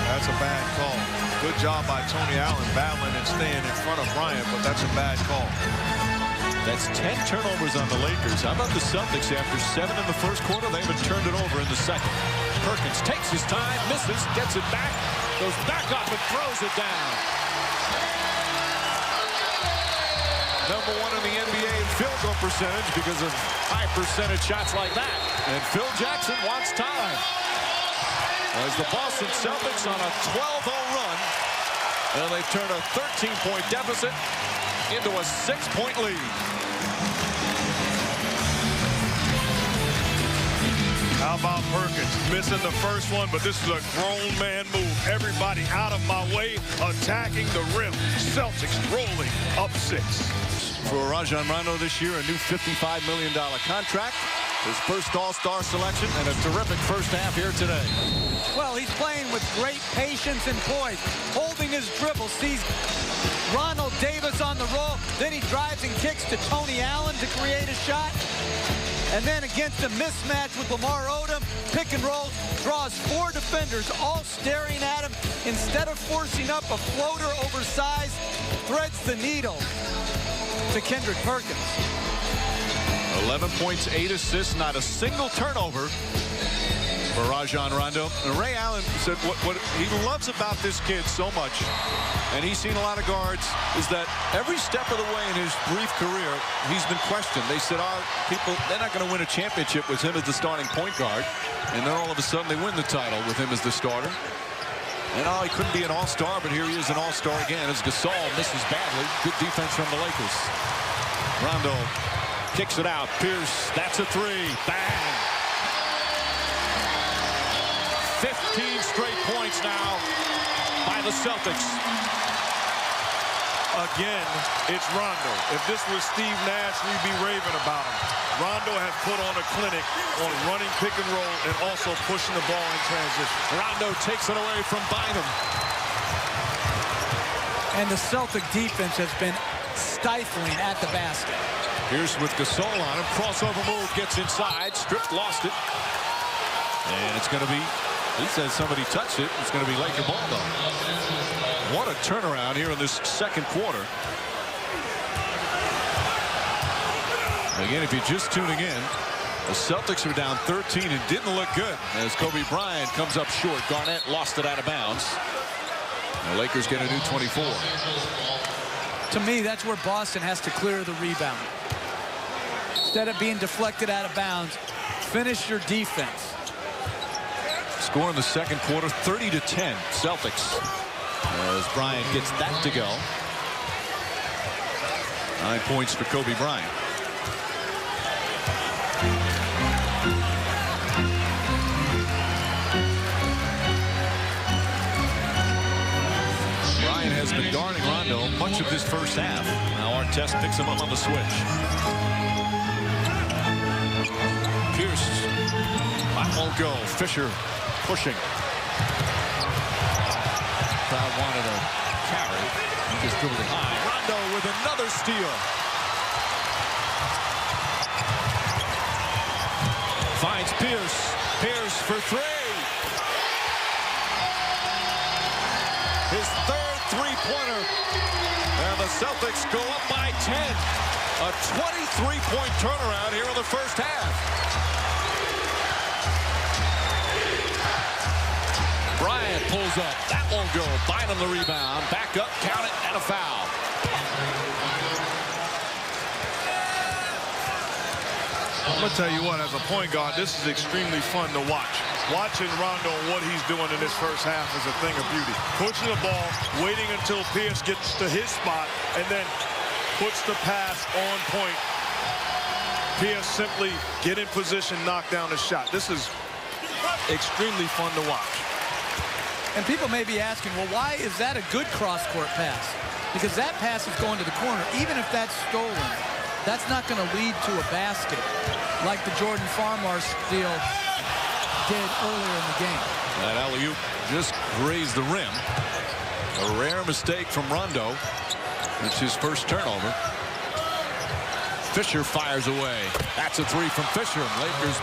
That's a bad call. Good job by Tony Allen battling and staying in front of Bryant, but that's a bad call. That's 10 turnovers on the Lakers. How about the Celtics? After 7 in the first quarter, they haven't turned it over in the second. Perkins takes his time, misses, gets it back, goes back up and throws it down. #1 in the NBA in field goal percentage because of high percentage shots like that. And Phil Jackson wants time. As the Boston Celtics on a 12-0 run, and they turn a 13-point deficit into a 6-point lead. How about Perkins missing the first one, but this is a grown man move. Everybody out of my way, attacking the rim. Celtics rolling up 6. For Rajon Rondo this year, a new $55 million contract. His first All-Star selection and a terrific first half here today. Well, he's playing with great patience and poise, holding his dribble, sees Ronald Davis on the roll, then he drives and kicks to Tony Allen to create a shot. And then against a mismatch with Lamar Odom, pick and roll, draws 4 defenders all staring at him. Instead of forcing up a floater oversized, threads the needle to Kendrick Perkins. 11 points, 8 assists, not a single turnover for Rajon Rondo. And Ray Allen said what he loves about this kid so much, and he's seen a lot of guards, is that every step of the way in his brief career, he's been questioned. They said, they're not going to win a championship with him as the starting point guard. And then all of a sudden they win the title with him as the starter. And he couldn't be an all-star, but here he is an all-star again as Gasol misses badly. Good defense from the Lakers. Rondo kicks it out. Pierce, that's a three. Bang! 15 straight points now by the Celtics. Again, it's Rondo. If this was Steve Nash, we'd be raving about him. Rondo has put on a clinic on running pick and roll and also pushing the ball in transition. Rondo takes it away from Bynum. And the Celtic defense has been stifling at the basket. Pierce with Gasol on him. Crossover move, gets inside. Stripped, lost it. And it's going to be, he says somebody touched it. It's going to be Laker ball, though. What a turnaround here in this second quarter. Again, if you're just tuning in, the Celtics are down 13 and didn't look good as Kobe Bryant comes up short. Garnett lost it out of bounds. The Lakers get a new 24. To me, that's where Boston has to clear the rebound. Instead of being deflected out of bounds, finish your defense. Score in the second quarter, 30-10, Celtics. As Bryant gets that to go. 9 points for Kobe Bryant. Bryant has been guarding Rondo much of this first half. Now Artest picks him up on the switch. Pierce. That won't go. Fisher pushing. Crowd wanted a carry. He just dribbled it high. Rondo with another steal. Finds Pierce. Pierce for three. His third three-pointer. And the Celtics go up by 10. A 23-point turnaround here in the first half. Bryant pulls up. That won't go. Bynum the rebound. Back up, count it, and a foul. I'm going to tell you what, as a point guard, this is extremely fun to watch. Watching Rondo and what he's doing in this first half is a thing of beauty. Pushing the ball, waiting until Pierce gets to his spot, and then puts the pass on point. Pierce simply get in position, knock down the shot. This is extremely fun to watch. And people may be asking, well, why is that a good cross-court pass? Because that pass is going to the corner. Even if that's stolen, that's not going to lead to a basket like the Jordan Farmar steal did earlier in the game. That alley-oop just grazed the rim. A rare mistake from Rondo. It's his first turnover. Fisher fires away. That's a three from Fisher. Lakers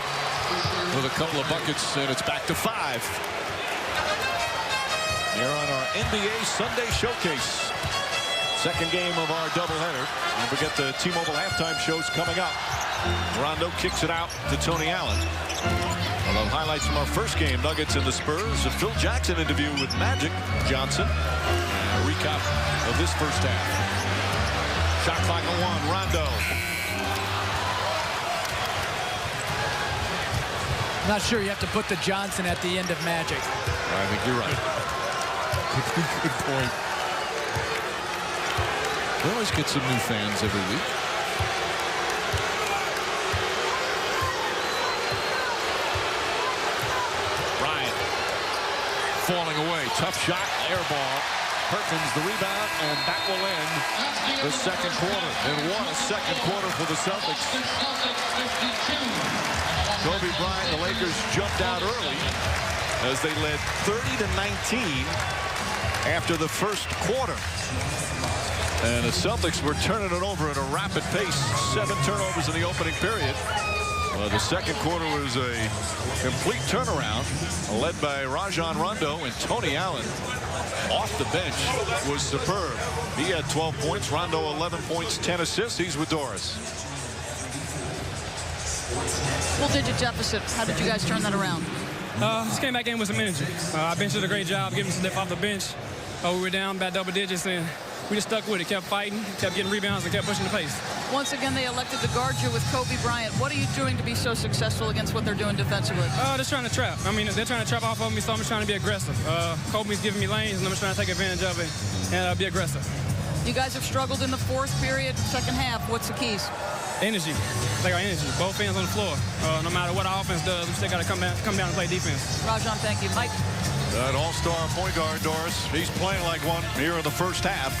with a couple of buckets, and it's back to 5. Here on our NBA Sunday Showcase. Second game of our doubleheader. Don't forget the T-Mobile halftime show's coming up. Rondo kicks it out to Tony Allen. We'll have highlights from our first game, Nuggets and the Spurs. A Phil Jackson interview with Magic Johnson. And a recap of this first half. Shot clock on 1. Rondo. I'm not sure you have to put the Johnson at the end of Magic. I think you're right. Good point. We always get some new fans every week. Bryant falling away. Tough shot. Air ball. Perkins the rebound, and that will end the second quarter. And what a second quarter for the Celtics. Kobe Bryant, the Lakers jumped out early as they led 30-19 after the first quarter. And the Celtics were turning it over at a rapid pace. 7 turnovers in the opening period. The second quarter was a complete turnaround, led by Rajon Rondo, and Tony Allen off the bench was superb. He had 12 points, Rondo 11 points, 10 assists. He's with Doris. Full-digit deficit. How did you guys turn that around? Just came back in with some energy. Our bench did a great job giving us a lift off the bench. We were down by double digits, and we just stuck with it, kept fighting, kept getting rebounds, and kept pushing the pace. Once again, they elected to guard you with Kobe Bryant. What are you doing to be so successful against what they're doing defensively? Just trying to trap. I mean, they're trying to trap off of me, so I'm just trying to be aggressive. Kobe's giving me lanes, and I'm just trying to take advantage of it and be aggressive. You guys have struggled in the fourth period, second half. What's the keys? Energy. They got energy. Both ends on the floor. No matter what our offense does, we still got to come down and play defense. Rajon, thank you. Mike? That all-star point guard, Doris, he's playing like one here in the first half.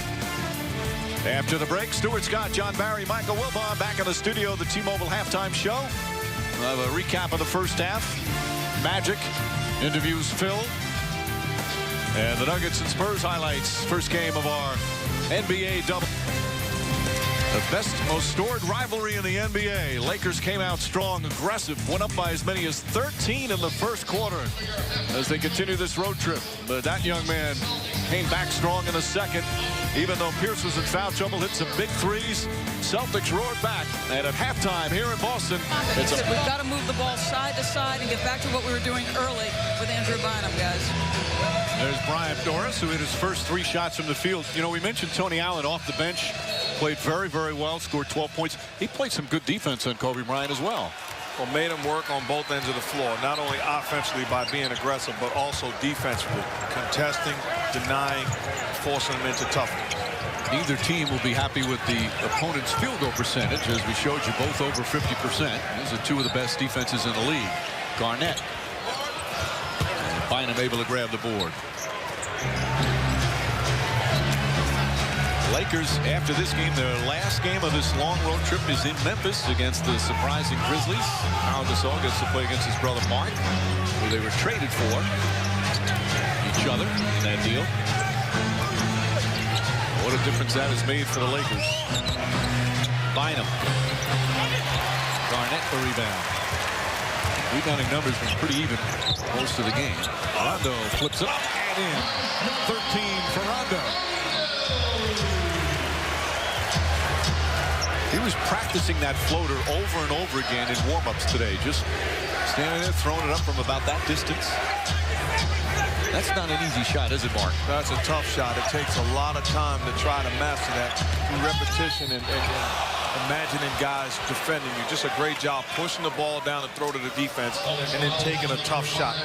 After the break, Stuart Scott, John Barry, Michael Wilbon back in the studio, the T-Mobile halftime show. We'll have a recap of the first half. Magic interviews Phil. And the Nuggets and Spurs highlights. First game of our NBA double. The best, most storied rivalry in the NBA. Lakers came out strong, aggressive, went up by as many as 13 in the first quarter as they continue this road trip. But that young man came back strong in the second. Even though Pierce was in foul trouble, hit some big threes. Celtics roared back. And at halftime here in Boston, we've got to move the ball side to side and get back to what we were doing early with Andrew Bynum, guys. There's Bryant, Doris, who hit his first 3 shots from the field. You know, we mentioned Tony Allen off the bench. Played very, very well, scored 12 points. He played some good defense on Kobe Bryant as well. Well, made him work on both ends of the floor, not only offensively by being aggressive, but also defensively, contesting, denying, forcing them into toughness. Neither team will be happy with the opponent's field goal percentage, as we showed you, both over 50%. These are 2 of the best defenses in the league. Garnett. And Bynum able to grab the board. Lakers, after this game, their last game of this long road trip is in Memphis against the surprising Grizzlies. Al Gasol gets to play against his brother Mark, who they were traded for each other in that deal. What a difference that has made for the Lakers. Bynum. Garnett the rebound. Rebounding numbers been pretty even most of the game. Rondo flips it up and in. 13 for Rondo. He was practicing that floater over and over again in warm-ups today. Just standing there, throwing it up from about that distance. That's not an easy shot, is it, Mark? That's a tough shot. It takes a lot of time to try to master that through repetition and imagining guys defending you. Just a great job pushing the ball down and throw to the defense and then taking a tough shot.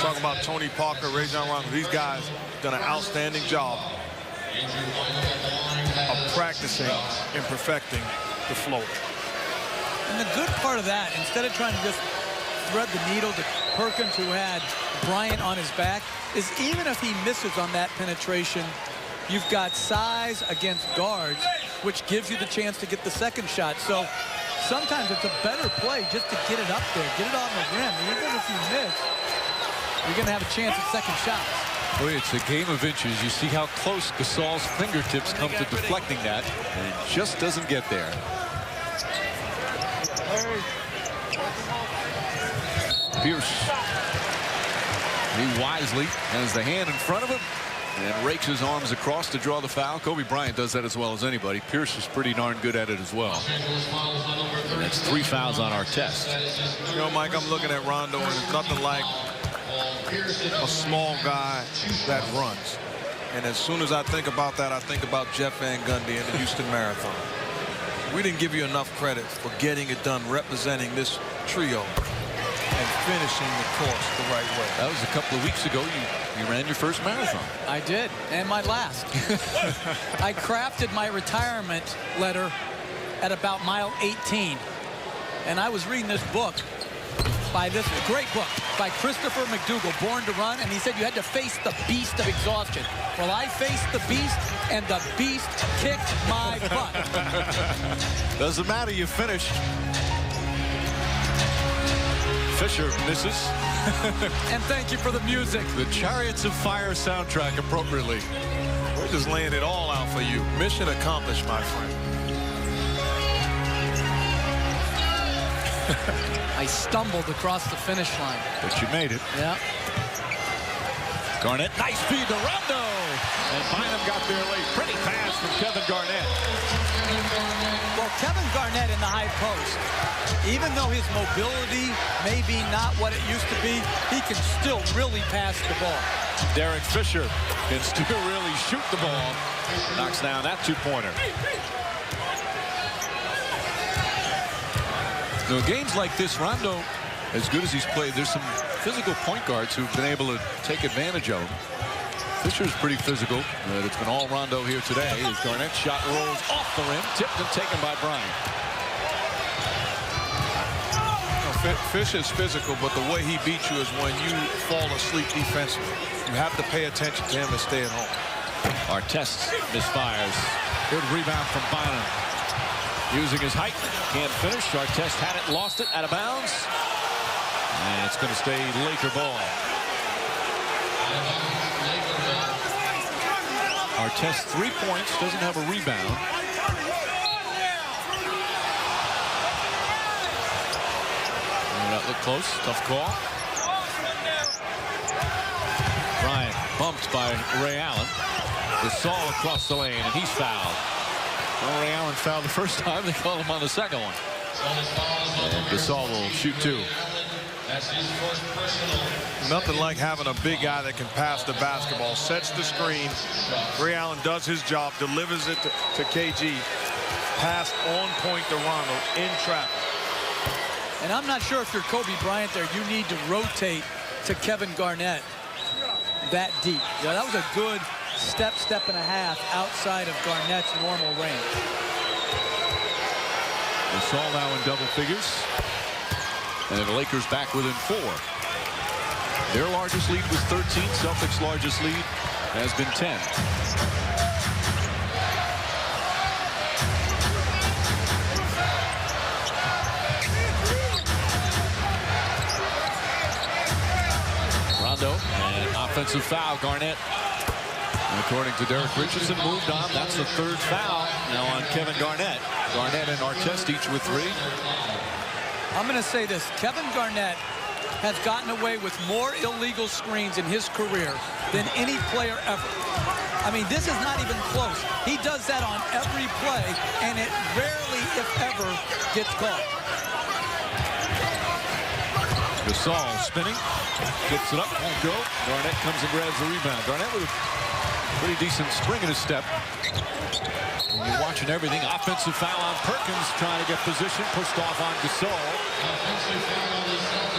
Talking about Tony Parker, Rajon Rondo, these guys done an outstanding job of practicing and perfecting the float. And the good part of that, instead of trying to just thread the needle to Perkins, who had Bryant on his back, is even if he misses on that penetration, you've got size against guards, which gives you the chance to get the second shot. So sometimes it's a better play just to get it up there, get it on the rim. And even if you miss, you're going to have a chance at second shots. Boy, it's a game of inches. You see how close Gasol's fingertips come to deflecting that, and it just doesn't get there. Pierce. He wisely has the hand in front of him and rakes his arms across to draw the foul. Kobe Bryant does that as well as anybody. Pierce is pretty darn good at it as well. And that's 3 fouls on our test. You know, Mike, I'm looking at Rondo, and it's nothing like a small guy that runs. And as soon as I think about that, I think about Jeff Van Gundy and the Houston Marathon. We didn't give you enough credit for getting it done, representing this trio and finishing the course the right way. That was a couple of weeks ago. You ran your first marathon. I did, and my last. I crafted my retirement letter at about mile 18. And I was reading this book by this great book by Christopher McDougall, Born to Run, and he said you had to face the beast of exhaustion. Well, I faced the beast, and the beast kicked my butt. Doesn't matter, you finished. Fisher misses. And thank you for the music. The Chariots of Fire soundtrack appropriately. We're just laying it all out for you. Mission accomplished, my friend. I stumbled across the finish line. But you made it. Yeah. Garnett, nice feed to Rondo. And Bynum got there late. Pretty pass from Kevin Garnett. Well, Kevin Garnett in the high post, even though his mobility may be not what it used to be, he can still really pass the ball. Derek Fisher can still really shoot the ball. Knocks down that two-pointer. Now, games like this, Rondo, as good as he's played, there's some physical point guards who've been able to take advantage of him. Fisher's pretty physical, but it's been all Rondo here today as Garnett's shot rolls off the rim, tipped and taken by Bryant. Fish is physical, but the way he beats you is when you fall asleep defensively. You have to pay attention to him and stay at home. Artest misfires. Good rebound from Bynum. Using his height, can't finish. Artest had it, lost it, out of bounds. And it's going to stay Laker ball. Artest 3 points, doesn't have a rebound. And that looked close, tough call. Bryant bumped by Ray Allen. Gasol across the lane, and he's fouled. Well, Ray Allen fouled the first time. They called him on the second one. And Gasol will shoot two. Nothing like having a big guy that can pass the basketball, sets the screen. Ray Allen does his job, delivers it to KG. Pass on point to Rondo in traffic. And I'm not sure if you're Kobe Bryant there, you need to rotate to Kevin Garnett that deep. Yeah, that was a good step and a half outside of Garnett's normal range. Gasol now in double figures. And the Lakers back within 4. Their largest lead was 13. Celtics' largest lead has been 10. Rondo, and offensive foul, Garnett. And according to Derek Richardson, moved on. That's the 3rd foul now on Kevin Garnett. Garnett and Artest each with 3. I'm going to say this. Kevin Garnett has gotten away with more illegal screens in his career than any player ever. I mean, this is not even close. He does that on every play, and it rarely, if ever, gets caught. Gasol spinning, flips it up, won't go. Garnett comes and grabs the rebound. Garnett with a pretty decent spring in his step. You're watching everything. Offensive foul on Perkins, trying to get position, pushed off on Gasol.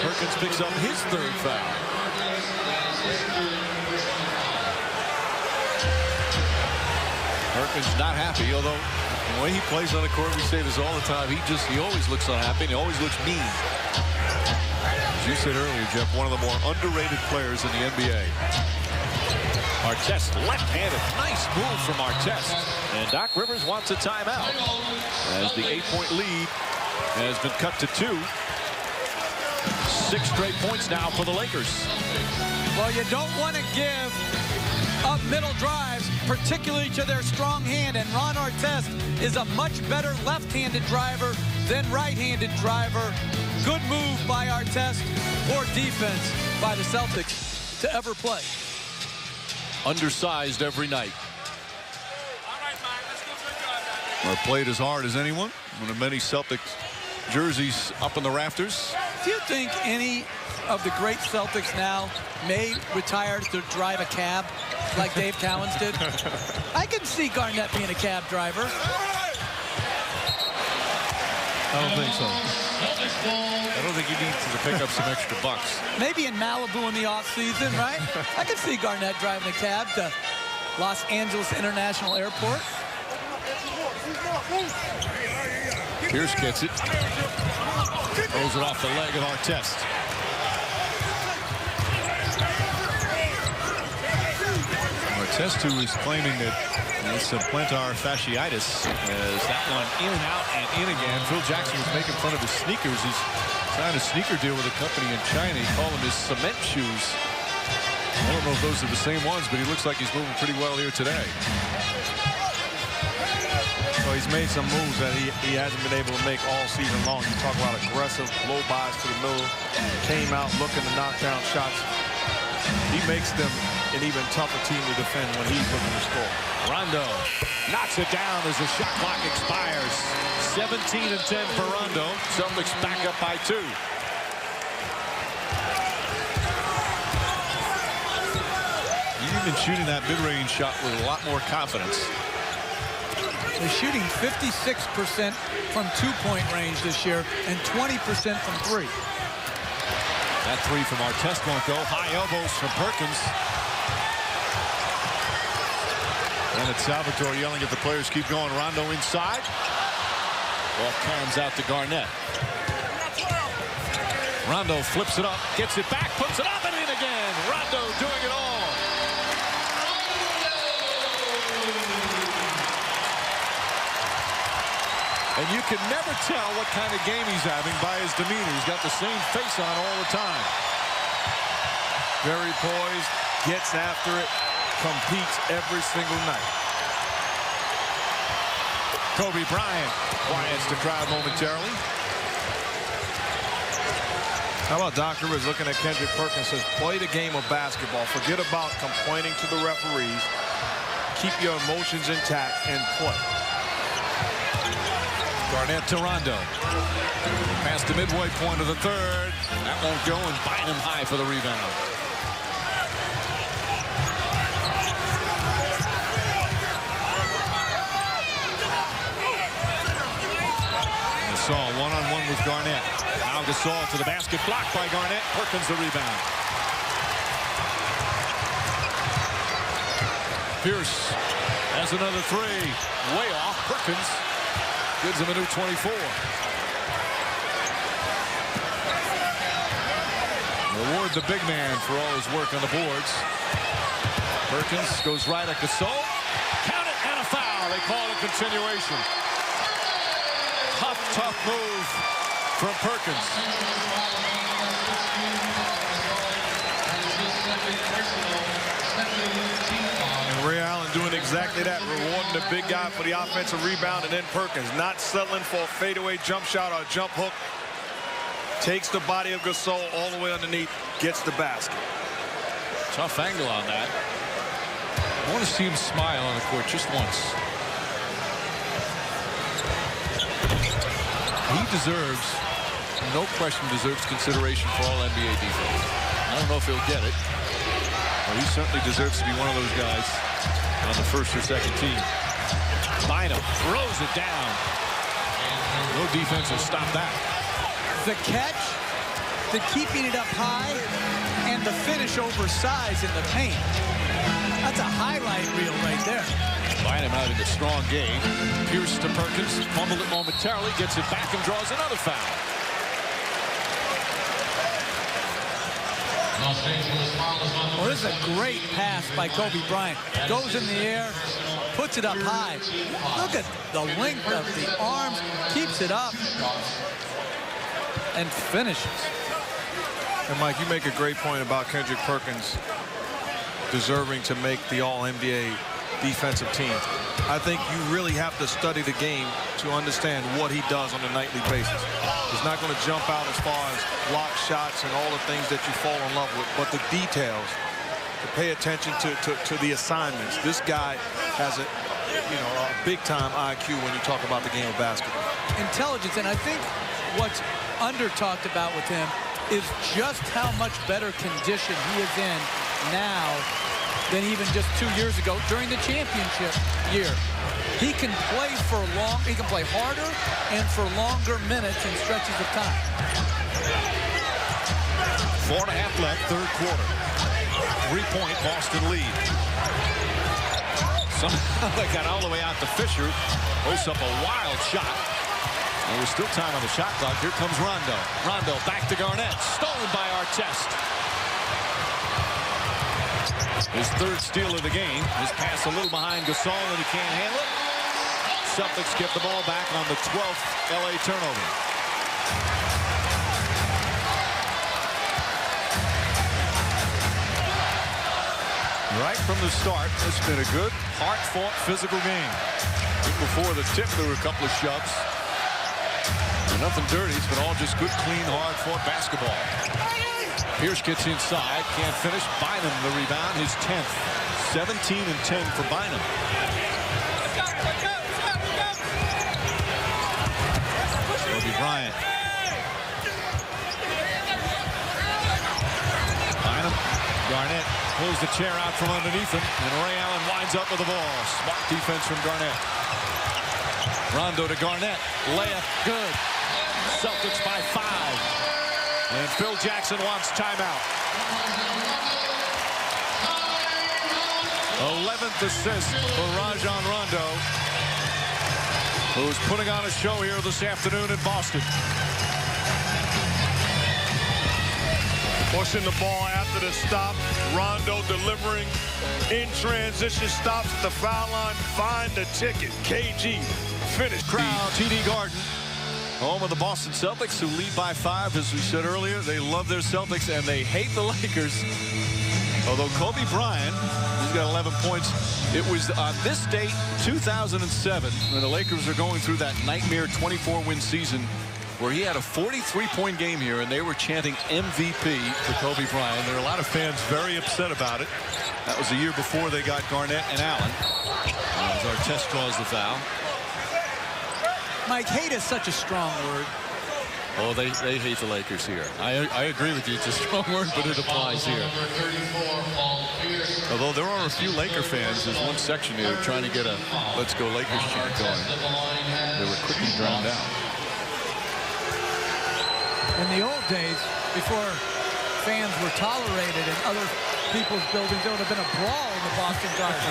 Perkins picks up his 3rd foul. Perkins not happy, although the way he plays on the court, we say this all the time, he always looks unhappy and he always looks mean. As you said earlier, Jeff, one of the more underrated players in the NBA. Artest left-handed. Nice move from Artest. And Doc Rivers wants a timeout as the 8-point lead has been cut to 2. 6 straight points now for the Lakers. Well, you don't want to give up middle drives, particularly to their strong hand. And Ron Artest is a much better left-handed driver than right-handed driver. Good move by Artest. Poor defense by the Celtics to ever play. Undersized every night. Or played as hard as anyone. One of many Celtics jerseys up in the rafters. Do you think any of the great Celtics now may retire to drive a cab like Dave Cowens did? I can see Garnett being a cab driver. I don't think so. I don't think he needs to pick up some extra bucks. Maybe in Malibu in the offseason, right? I can see Garnett driving a cab to Los Angeles International Airport. Pierce gets it. Throws it off the leg of Artest. Artest, who is claiming that it's a plantar fasciitis, as that one in and out and in again. Phil Jackson was making fun of his sneakers. He's signed a sneaker deal with a company in China. He called them his cement shoes. I don't know if those are the same ones, but he looks like he's moving pretty well here today. So he's made some moves that he hasn't been able to make all season long. You talk about aggressive, low buys to the middle, came out looking to knock down shots. He makes them an even tougher team to defend when he's looking to score. Rondo knocks it down as the shot clock expires. 17-10 for Rondo. Celtics back up by 2. You've been shooting that mid-range shot with a lot more confidence. They're shooting 56% from two-point range this year and 20% from 3. That 3 from Artest won't go. High elbows from Perkins. And it's Salvatore yelling at the players, keep going. Rondo inside. Ball comes out to Garnett. Rondo flips it up, gets it back, puts it up and in again. Rondo doing it all. And you can never tell what kind of game he's having by his demeanor. He's got the same face on all the time. Very poised, gets after it, competes every single night. Kobe Bryant quiets the crowd momentarily. How about Dr. Riz looking at Kendrick Perkins, says, play the game of basketball. Forget about complaining to the referees. Keep your emotions intact and play. Garnett to Rondo. Past the midway point of the third. That won't go, and Bynum high for the rebound. Gasol one-on-one with Garnett. Now Gasol to the basket, blocked by Garnett. Perkins the rebound. Pierce has another 3. Way off. Perkins gives him a new 24. Reward the big man for all his work on the boards. Perkins goes right at Gasol. Count it, and a foul. They call it continuation. Tough move from Perkins. And Ray Allen doing exactly that, rewarding the big guy for the offensive rebound, and then Perkins not settling for a fadeaway jump shot or a jump hook. Takes the body of Gasol all the way underneath, gets the basket. Tough angle on that. I want to see him smile on the court just once. He deserves, no question, deserves consideration for all NBA defense. I don't know if he'll get it, but he certainly deserves to be one of those guys on the first or second team. Bynum throws it down. No defense will stop that. The catch, the keeping it up high, and the finish oversized in the paint. That's a highlight reel right there. Bynum having a strong game. Pierce to Perkins, fumbled it momentarily, gets it back and draws another foul. Well, this is a great pass by Kobe Bryant. Goes in the air, puts it up high. Look at the length of the arms, keeps it up, and finishes. And Mike, you make a great point about Kendrick Perkins deserving to make the All-NBA defensive team. I think you really have to study the game to understand what he does on a nightly basis. He's not going to jump out as far as block shots and all the things that you fall in love with, but the details, to pay attention to the assignments. This guy has a big-time IQ when you talk about the game of basketball. Intelligence, and I think what's under-talked about with him is just how much better condition he is in now than even just 2 years ago during the championship year. He can play he can play harder and for longer minutes and stretches of time. 4.5 left, third quarter. 3-point Boston lead. Somehow they got all the way out to Fisher. Posts up a wild shot. And there's still time on the shot clock. Here comes Rondo. Rondo back to Garnett. Stolen by Artest. His third steal of the game. His pass a little behind Gasol, and he can't handle it. Celtics get the ball back on the 12th LA turnover. Right from the start, it's been a good, hard-fought, physical game. Before the tip, there were a couple of shoves. Nothing dirty. It's been all just good, clean, hard-fought basketball. Pierce gets inside, can't finish. Bynum the rebound, his 10th. 17 and 10 for Bynum. Kobe Bryant. Bynum, Garnett pulls the chair out from underneath him, and Ray Allen winds up with the ball. Smart defense from Garnett. Rondo to Garnett. Layup, good. Celtics by 5. And Phil Jackson wants timeout. 11th assist for Rajon Rondo, who's putting on a show here this afternoon in Boston. Pushing the ball after the stop. Rondo delivering in transition, stops at the foul line. Find the ticket. KG finish. Crowd, TD Garden, home of the Boston Celtics, who lead by 5. As we said earlier, they love their Celtics and they hate the Lakers. Although Kobe Bryant, he's got 11 points. It was on this date, 2007, when the Lakers are going through that nightmare 24-win season, where he had a 43-point game here, and they were chanting MVP for Kobe Bryant. There are a lot of fans very upset about it. That was the year before they got Garnett and Allen. As Artest draws the foul. Mike, hate is such a strong word. Oh, they hate the Lakers here. I agree with you. It's a strong word, but it applies here. Although there are a few Laker fans, there's one section here trying to get a "Let's Go Lakers" chant going. They were quickly drowned out. In the old days, before fans were tolerated in other people's buildings, there would have been a brawl in the Boston Garden.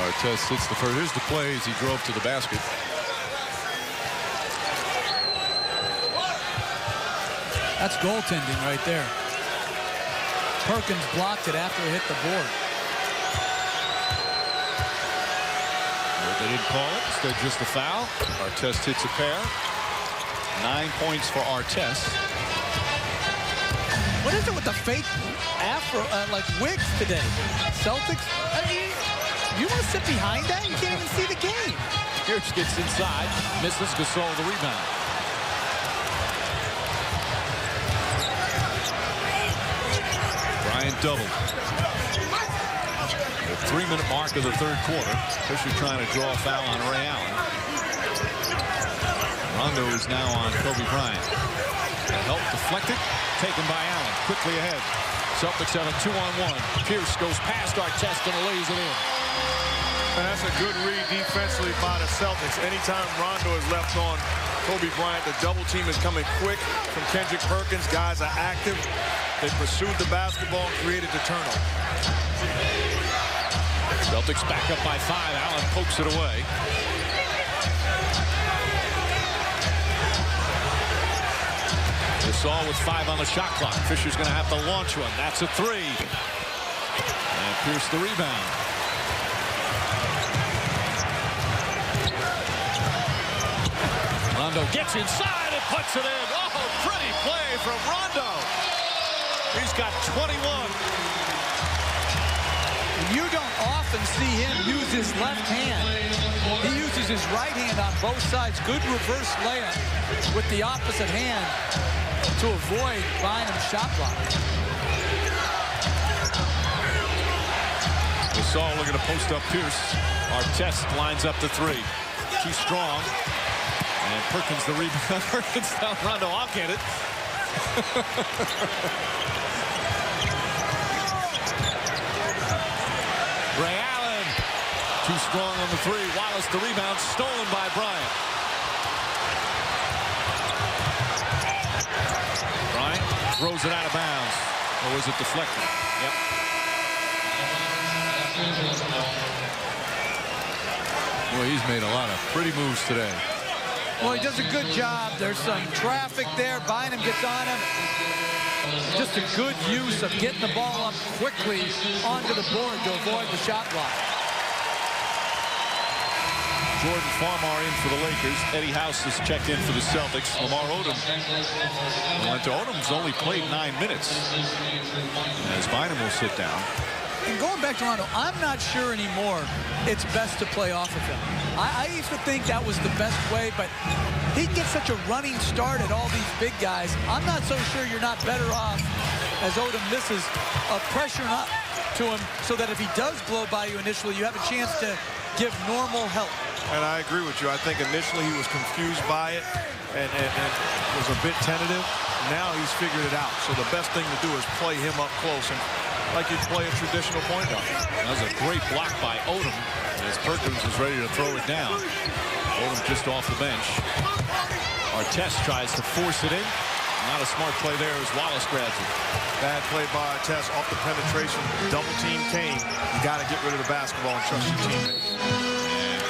Artest hits the first. Here's the play as he drove to the basket. That's goaltending right there. Perkins blocked it after it hit the board. They didn't call it. Instead, just a foul. Artest hits a pair. 9 points for Artest. What is it with the fake afro, like wigs today? Celtics? You want to sit behind that? You can't even see the game. Pierce gets inside. Misses. Gasol the rebound. Bryant double. The 3-minute mark of the third quarter. Fisher trying to draw a foul on Ray Allen. Rondo is now on Kobe Bryant. Help deflected. Taken by Allen. Quickly ahead. Celtics have a 2-on-1. Pierce goes past Artest and lays it in. And that's a good read defensively by the Celtics. Anytime Rondo is left on Kobe Bryant, the double team is coming quick from Kendrick Perkins. Guys are active. They pursued the basketball and created the turnover. Celtics back up by 5. Allen pokes it away. Gasol with 5 on the shot clock. Fisher's going to have to launch one. That's a 3. And Pierce the rebound. Rondo gets inside and puts it in. Oh, pretty play from Rondo. He's got 21. You don't often see him use his left hand. He uses his right hand on both sides. Good reverse layup with the opposite hand to avoid Bynum's shot block. Gasol looking to post up Pierce. Artest lines up the 3. Too strong. And Perkins the rebound. Perkins down Rondo. I'll get it. Ray Allen. Too strong on the 3. Wallace the rebound. Stolen by Bryant. Bryant throws it out of bounds. Or was it deflected? Yep. Well, he's made a lot of pretty moves today. Well, he does a good job. There's some traffic there. Bynum gets on him. Just a good use of getting the ball up quickly onto the board to avoid the shot block. Jordan Farmar in for the Lakers. Eddie House has checked in for the Celtics. Lamar Odom. Odom's only played 9 minutes. As Bynum will sit down. And going back to Rondo, I'm not sure anymore it's best to play off of him. I used to think that was the best way, but he gets such a running start at all these big guys. I'm not so sure you're not better off, as Odom misses, pressuring up to him so that if he does blow by you initially, you have a chance to give normal help. And I agree with you. I think initially he was confused by it and was a bit tentative. Now he's figured it out. So the best thing to do is play him up close and like you'd play a traditional point guard. That was a great block by Odom as Perkins was ready to throw it down. Odom just off the bench. Artest tries to force it in. Not a smart play there as Wallace grabs it. Bad play by Artest off the penetration. Double team came. You got to get rid of the basketball and trust your teammates.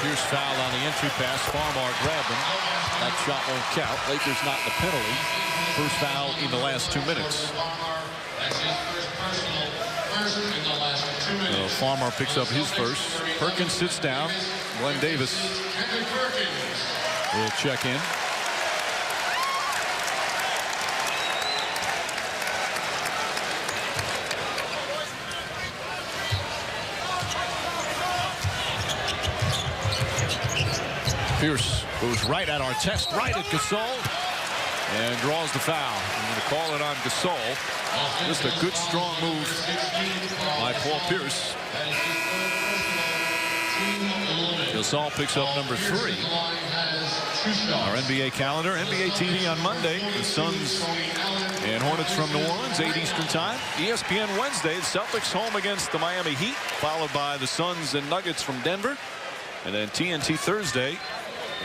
Pierce fouled on the entry pass. Farmar grabbed him. That shot won't count. Lakers not the penalty. First foul in the last 2 minutes. So Farmar picks up his first. Perkins sits down. Glenn Davis will check in. Pierce goes right at Artest, right at Gasol, and draws the foul. I'm going to call it on Gasol. Just a good, strong move by Paul Pierce. Gasol picks up number 3. Our NBA calendar, NBA TV on Monday. The Suns and Hornets from New Orleans, 8 Eastern time. ESPN Wednesday, the Celtics home against the Miami Heat, followed by the Suns and Nuggets from Denver. And then TNT Thursday,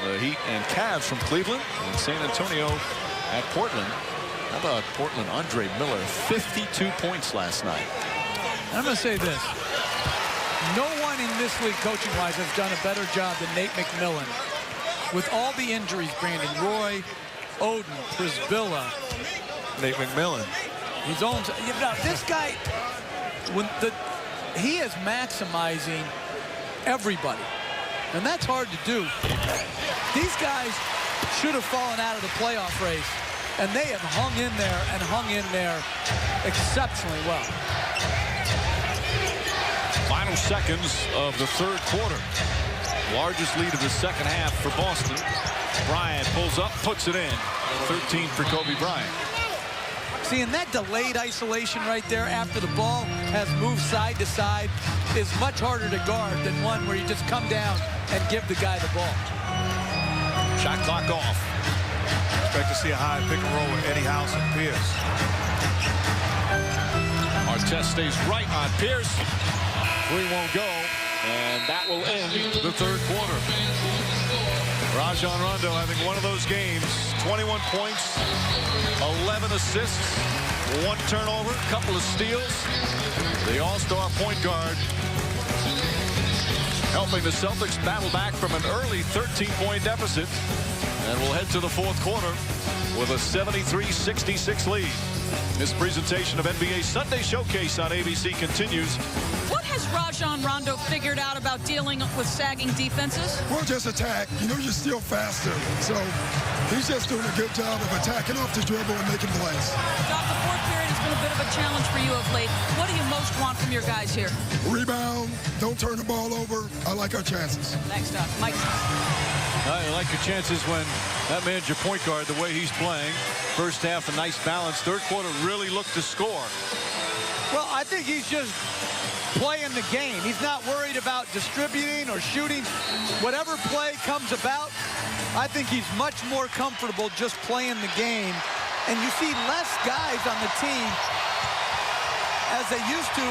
the Heat and Cavs from Cleveland, and San Antonio at Portland. How about Portland? Andre Miller, 52 points last night. I'm going to say this. No one in this league, coaching-wise, has done a better job than Nate McMillan. With all the injuries, Brandon Roy, Odom, Prisbilla. Nate McMillan. His own. This guy, he is maximizing everybody. And that's hard to do. These guys should have fallen out of the playoff race, and they have hung in there exceptionally well. Final seconds of the third quarter. Largest lead of the second half for Boston. Bryant pulls up, puts it in. 13 for Kobe Bryant. See, and that delayed isolation right there after the ball has moved side to side is much harder to guard than one where you just come down and give the guy the ball. Shot clock off. Expect to see a high pick and roll with Eddie House and Pierce. Artest stays right on Pierce. 3 won't go, and that will end the third quarter. Rajon Rondo having one of those games. 21 points, 11 assists, 1 turnover, couple of steals. The all-star point guard helping the Celtics battle back from an early 13-point deficit. And we'll head to the fourth quarter with a 73-66 lead. This presentation of NBA Sunday Showcase on ABC continues. What has Rajon Rondo figured out about dealing with sagging defenses? Well, just attack. You know, you're still faster. So he's just doing a good job of attacking off the dribble and making plays. Doc, the fourth period has been a bit of a challenge for you of late. What do you most want from your guys here? Rebound. Don't turn the ball over. I like our chances. Thanks, Doc. Mike. I like your chances when that man's your point guard, the way he's playing. First half, a nice balance. Third quarter really looked to score. Well, I think he's just playing the game. He's not worried about distributing or shooting. Whatever play comes about, I think he's much more comfortable just playing the game. And you see less guys on the team as they used to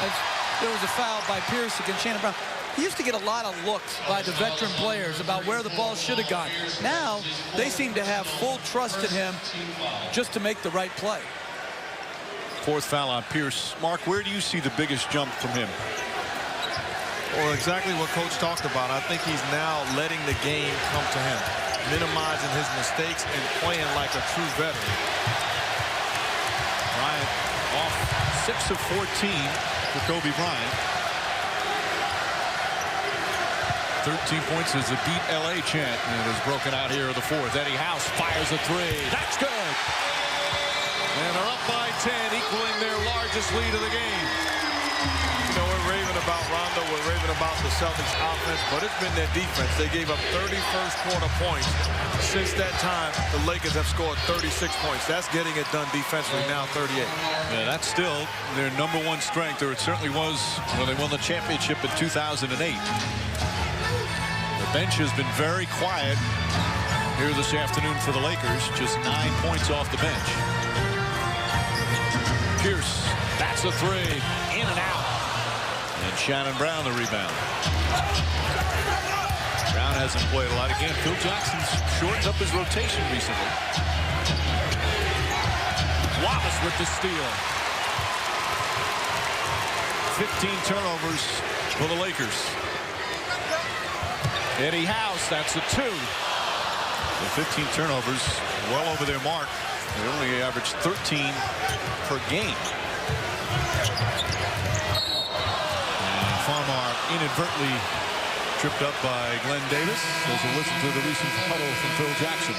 as there was a foul by Pierce against Shannon Brown. He used to get a lot of looks by the veteran players about where the ball should have gone. Now, they seem to have full trust in him just to make the right play. Fourth foul on Pierce. Mark, where do you see the biggest jump from him? Well, exactly what Coach talked about. I think he's now letting the game come to him, minimizing his mistakes and playing like a true veteran. Bryant off 6 of 14 for Kobe Bryant. 13 points as the Beat LA chant, and it is broken out here in the fourth. Eddie House fires a 3. That's good. And they're up by 10, equaling their largest lead of the game. about Rondo, we're raving about the Celtics offense, but it's been their defense. They gave up 31st quarter points. Since that time, the Lakers have scored 36 points. That's getting it done defensively now, 38. Yeah, that's still their #1 strength, or it certainly was when they won the championship in 2008. The bench has been very quiet here this afternoon for the Lakers. Just 9 points off the bench. Pierce, that's a three, in and out. And Shannon Brown the rebound. Brown hasn't played a lot. Again, Phil Jackson's shortened up his rotation recently. Wallace with the steal. 15 turnovers for the Lakers. Eddie House, that's a 2. The 15 turnovers, well over their mark. They only averaged 13 per game. And Farmar inadvertently tripped up by Glenn Davis. Those will listen to the recent huddle from Phil Jackson.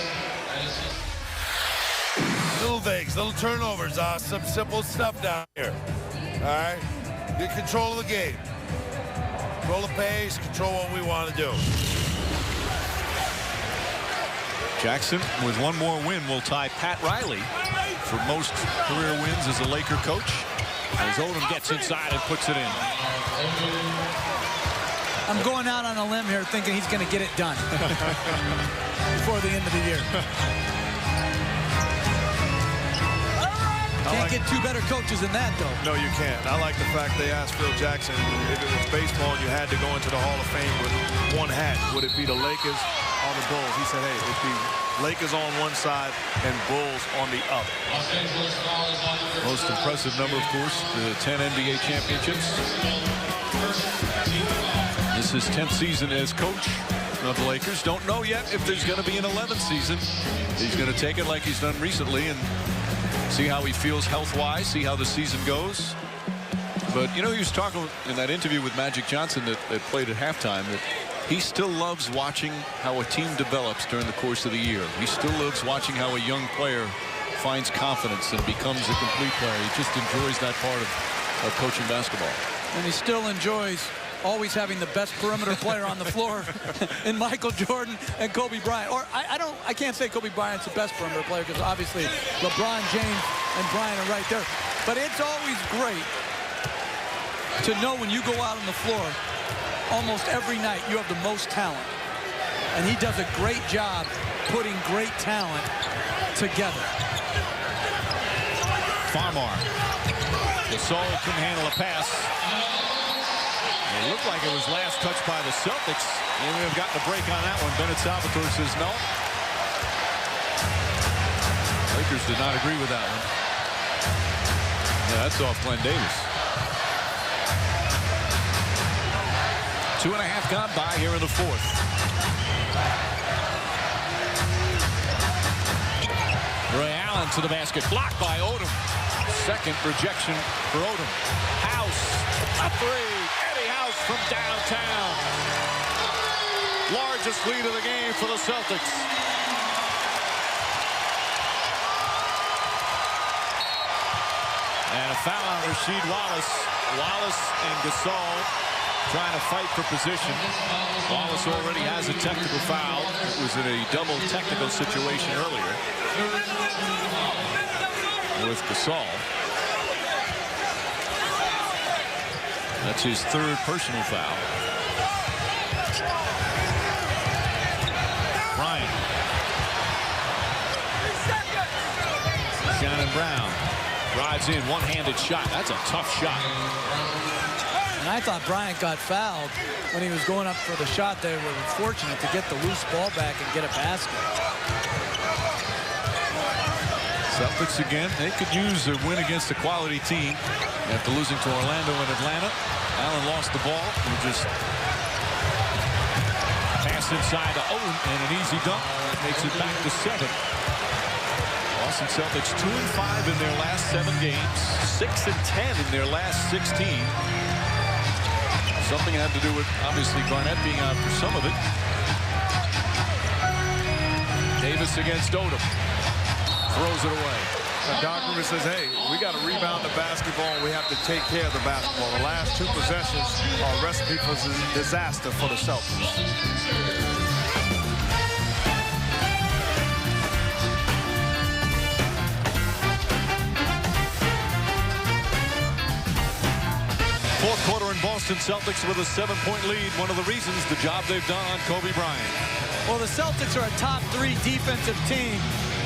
Little things, little turnovers, some simple stuff down here. All right? Get control of the game. Control the pace, control what we want to do. Jackson, with one more win, will tie Pat Riley for most career wins as a Laker coach. As Odom gets inside and puts it in. I'm going out on a limb here thinking he's going to get it done before the end of the year. Can't get two better coaches than that, though. No, you can't. I like the fact they asked Phil Jackson if it was baseball and you had to go into the Hall of Fame with one hat. Would it be the Lakers or the Bulls? He said, hey, it'd be Lakers on one side and Bulls on the other. Most impressive number, of course, the 10 NBA championships. This is his 10th season as coach of the Lakers. Don't know yet if there's going to be an 11th season. He's going to take it like he's done recently and see how he feels health-wise, see how the season goes. But, you know, he was talking in that interview with Magic Johnson that played at halftime that he still loves watching how a team develops during the course of the year. He still loves watching how a young player finds confidence and becomes a complete player. He just enjoys that part of coaching basketball. And he still enjoys always having the best perimeter player on the floor in Michael Jordan and Kobe Bryant. Or I can't say Kobe Bryant's the best perimeter player because obviously LeBron James and Bryant are right there. But it's always great to know when you go out on the floor, almost every night you have the most talent. And he does a great job putting great talent together. Farmar. Gasol couldn't handle a pass. It looked like it was last touched by the Celtics. They may have gotten a break on that one. Bennett Salvatore says no. Lakers did not agree with that one. Yeah, that's off Glenn Davis. 2.5 gone by here in the fourth. Ray Allen to the basket. Blocked by Odom. Second rejection for Odom. House. A three. Eddie House from downtown. Largest lead of the game for the Celtics. And a foul on Rasheed Wallace. Wallace and Gasol trying to fight for position. Wallace already has a technical foul. It was in a double technical situation earlier with Gasol. That's his third personal foul. Bryant. Shannon Brown drives in, one-handed shot. That's a tough shot. And I thought Bryant got fouled when he was going up for the shot. They were fortunate to get the loose ball back and get a basket. Celtics again, they could use a win against a quality team after losing to Orlando and Atlanta. Allen lost the ball. He just passed inside to Odom and an easy dunk. Makes it back to 7. Boston Celtics 2-5 in their last 7 games, 6-10 in their last 16. Something had to do with, obviously, Garnett being out for some of it. Davis against Odom. Throws it away. Doc Rivers says, hey, we got to rebound the basketball and we have to take care of the basketball. The last 2 possessions are a recipe for disaster for the Celtics. Fourth quarter in Boston, Celtics with a 7-point lead. One of the reasons, the job they've done on Kobe Bryant. Well, the Celtics are a top 3 defensive team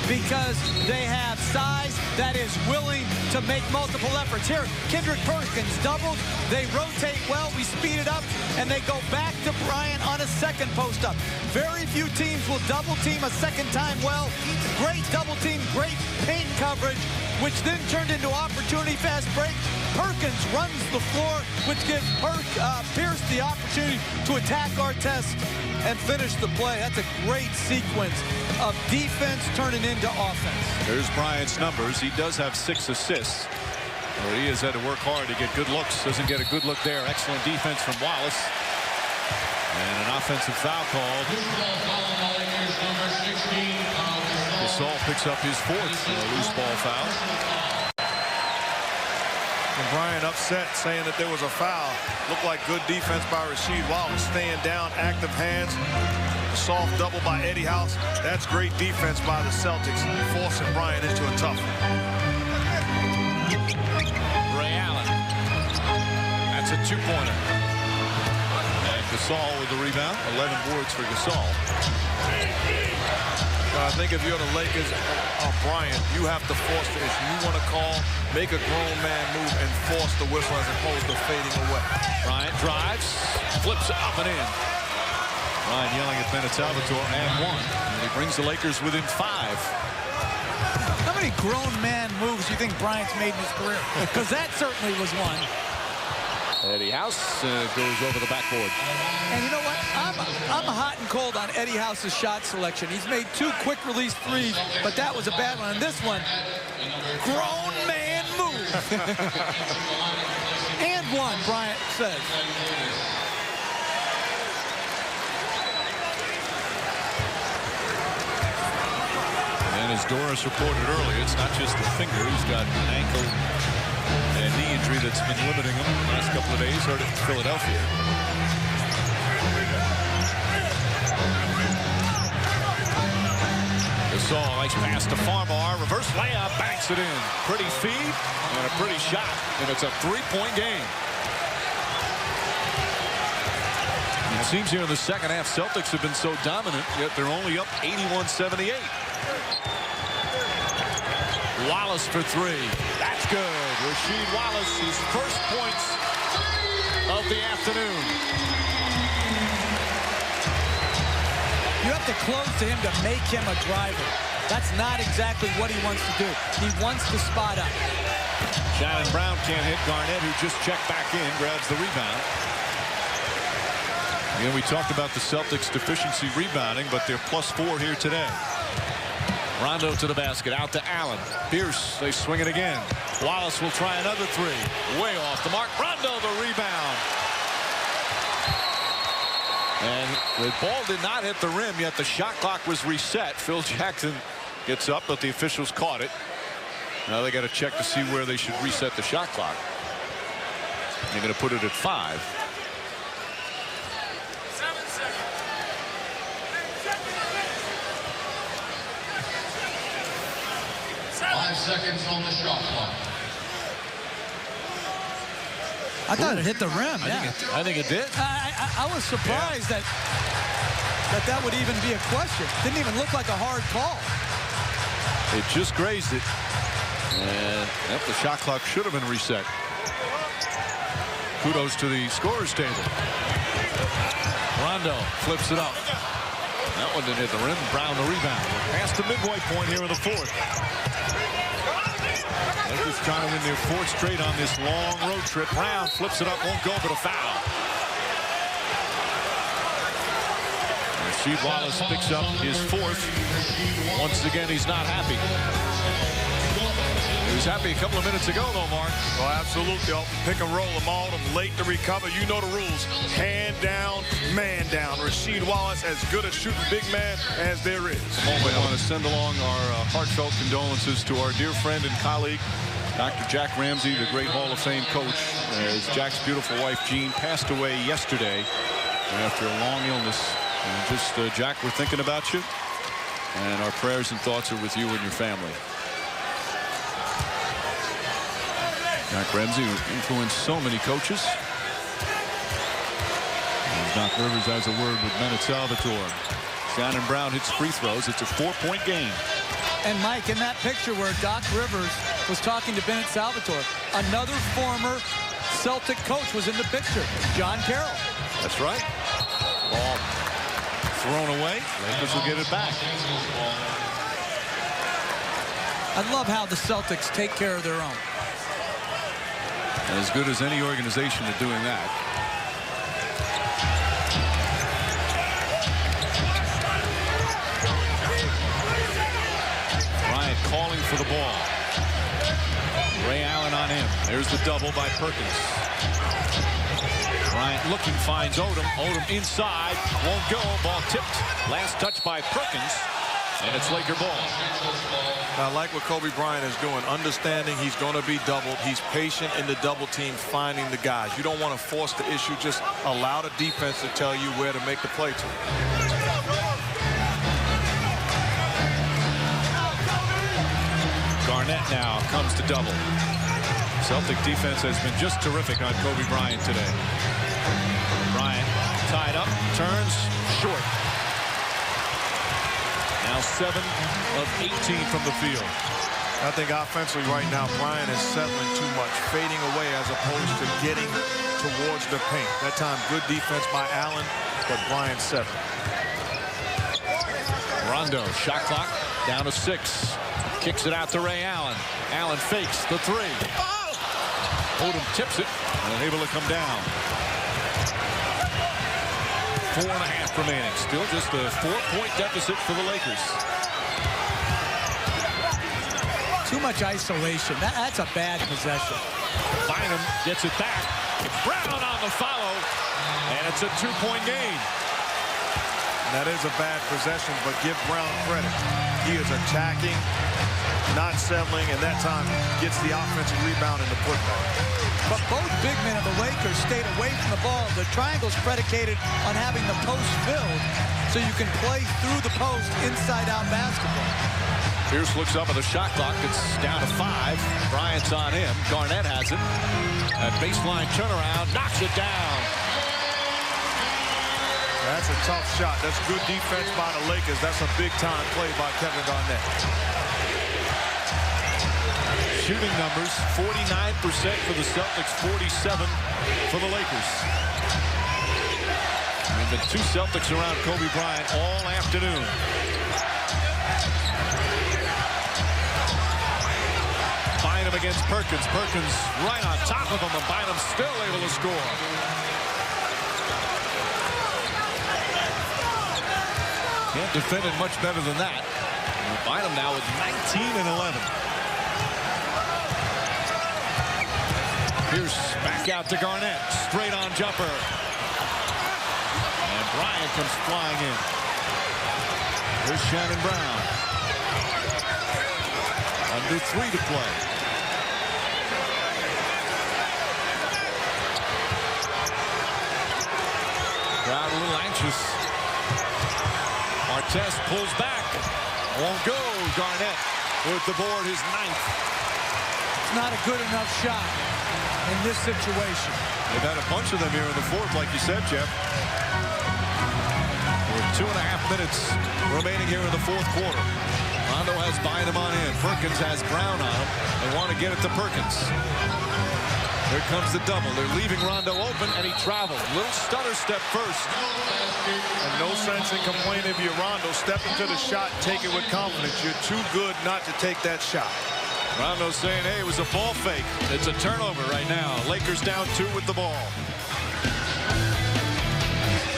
because they have size that is willing to make multiple efforts. Here, Kendrick Perkins doubled. They rotate well. We speed it up, and they go back to Bryant on a second post-up. Very few teams will double team a second time well. Great double team, great paint coverage, which then turned into opportunity fast break. Perkins runs the floor, which gives Pierce the opportunity to attack Artest and finish the play. That's a great sequence of defense turning into offense. There's Bryant's numbers. He does have 6 assists. Well, he has had to work hard to get good looks. Doesn't get a good look there. Excellent defense from Wallace. And an offensive foul called. Gasol picks up his 4th loose ball foul. And Bryant upset, saying that there was a foul. Looked like good defense by Rasheed Wallace, staying down, active hands. A soft double by Eddie House. That's great defense by the Celtics, forcing Bryant into a tough one. Ray Allen. That's a 2-pointer. And Gasol with the rebound. 11 boards for Gasol. I think if you're the Lakers or Bryant, you have to force it. If you want to call, make a grown man move and force the whistle as opposed to fading away. Bryant drives, flips it up and in. Ryan yelling at Bennett Salvatore and 1. And he brings the Lakers within 5. How many grown man moves do you think Bryant's made in his career? Because that certainly was one. Eddie House goes over the backboard. And you know what? I'm hot and cold on Eddie House's shot selection. He's made 2 quick release threes, but that was a bad one. And this one, grown man move. And 1, Bryant says. And as Doris reported earlier, it's not just the finger. He's got an ankle and knee injury that's been limiting him the last couple of days. Hurt it in Philadelphia. Gasol, nice pass to Farmar. Reverse layup, banks it in. Pretty feed and a pretty shot. And it's a 3-point game. It seems here in the second half, Celtics have been so dominant, yet they're only up 81-78. Wallace for 3. That's good. Rasheed Wallace, his first points of the afternoon. You have to close to him to make him a driver. That's not exactly what he wants to do. He wants to spot up. Shannon Brown can't hit Garnett, who just checked back in, grabs the rebound. Again, we talked about the Celtics' deficiency rebounding, but they're +4 here today. Rondo to the basket, out to Allen. Pierce, they swing it again. Wallace will try another 3. Way off the mark. Rondo the rebound. And the ball did not hit the rim, yet the shot clock was reset. Phil Jackson gets up, but the officials caught it. Now they got to check to see where they should reset the shot clock. They're going to put it at 5. 5 seconds on the shot clock. I thought it hit the rim. I think it did. I was surprised that would even be a question. Didn't even look like a hard call. It just grazed it. And the shot clock should have been reset. Kudos to the scorer's table. Rondo flips it up. That one didn't hit the rim. Brown the rebound. Past the midway point here in the 4th. Lakers trying to win their 4th straight on this long road trip. Brown flips it up, won't go, but a foul. Rasheed Wallace picks up his 4th. Once again, he's not happy. He was happy a couple of minutes ago, though, Mark. Well, absolutely. Pick and roll them all. Them late to recover. You know the rules. Hand down, man down. Rasheed Rasheed Wallace, as good a shooting big man as there is. We want to send along our heartfelt condolences to our dear friend and colleague, Dr. Jack Ramsey, the great Hall of Fame coach, as Jack's beautiful wife, Jean, passed away yesterday after a long illness. And just, Jack, we're thinking about you, and our prayers and thoughts are with you and your family. Jack Ramsey, who influenced so many coaches. Doc Rivers has a word with Bennett Salvatore. Shannon Brown hits free throws. It's a 4-point game. And Mike, in that picture where Doc Rivers was talking to Bennett Salvatore, another former Celtic coach was in the picture, John Carroll. That's right. Ball thrown away. Lakers will get it back. I love how the Celtics take care of their own. As good as any organization at doing that. Bryant calling for the ball. Ray Allen on him. There's the double by Perkins. Bryant looking, finds Odom. Odom inside, won't go. Ball tipped. Last touch by Perkins, and it's Laker ball. I like what Kobe Bryant is doing, understanding he's going to be doubled. He's patient in the double team, finding the guys. You don't want to force the issue. Just allow the defense to tell you where to make the play to. Garnett now comes to double. Celtic defense has been just terrific on Kobe Bryant today. Bryant tied up, turns, short. Now 7 of 18 from the field. I think offensively right now, Bryant is settling too much, fading away as opposed to getting towards the paint. That time, good defense by Allen, but Bryant settling. Rondo, shot clock down to 6. Kicks it out to Ray Allen. Allen fakes the 3. Odom tips it and able to come down. 4.5 remaining. Still just a 4-point deficit for the Lakers. Too much isolation. That's a bad possession. Bynum gets it back. Brown on the follow. And it's a 2-point game. That is a bad possession, but give Brown credit. He is attacking, not settling, and that time gets the offensive rebound and the putback. But both big men of the Lakers stayed away from the ball. The triangle's predicated on having the post filled so you can play through the post inside-out basketball. Pierce looks up at the shot clock. It's down to 5. Bryant's on him. Garnett has it. A baseline turnaround, knocks it down. That's a tough shot. That's good defense by the Lakers. That's a big-time play by Kevin Garnett. Shooting numbers, 49% for the Celtics, 47% for the Lakers. There have been 2 Celtics around Kobe Bryant all afternoon. Bynum against Perkins. Perkins right on top of him, and Bynum still able to score. Can't defend it much better than that. Bynum now with 19 and 11. Pierce back out to Garnett. Straight on jumper. And Bryant comes flying in. Here's Shannon Brown. Under 3 to play. Crowd a little anxious. Artest pulls back. Won't go. Garnett with the board, his 9th. It's not a good enough shot in this situation. They've had a bunch of them here in the 4th, like you said, Jeff. With 2.5 minutes remaining here in the 4th quarter. Rondo has Bynum on him. Perkins has Brown on him. They want to get it to Perkins. Here comes the double. They're leaving Rondo open, and he traveled. Little stutter step first. And no sense in complaining if you're Rondo. Step into the shot, take it with confidence. You're too good not to take that shot. Rondo saying, hey, it was a ball fake. It's a turnover right now. Lakers down 2 with the ball.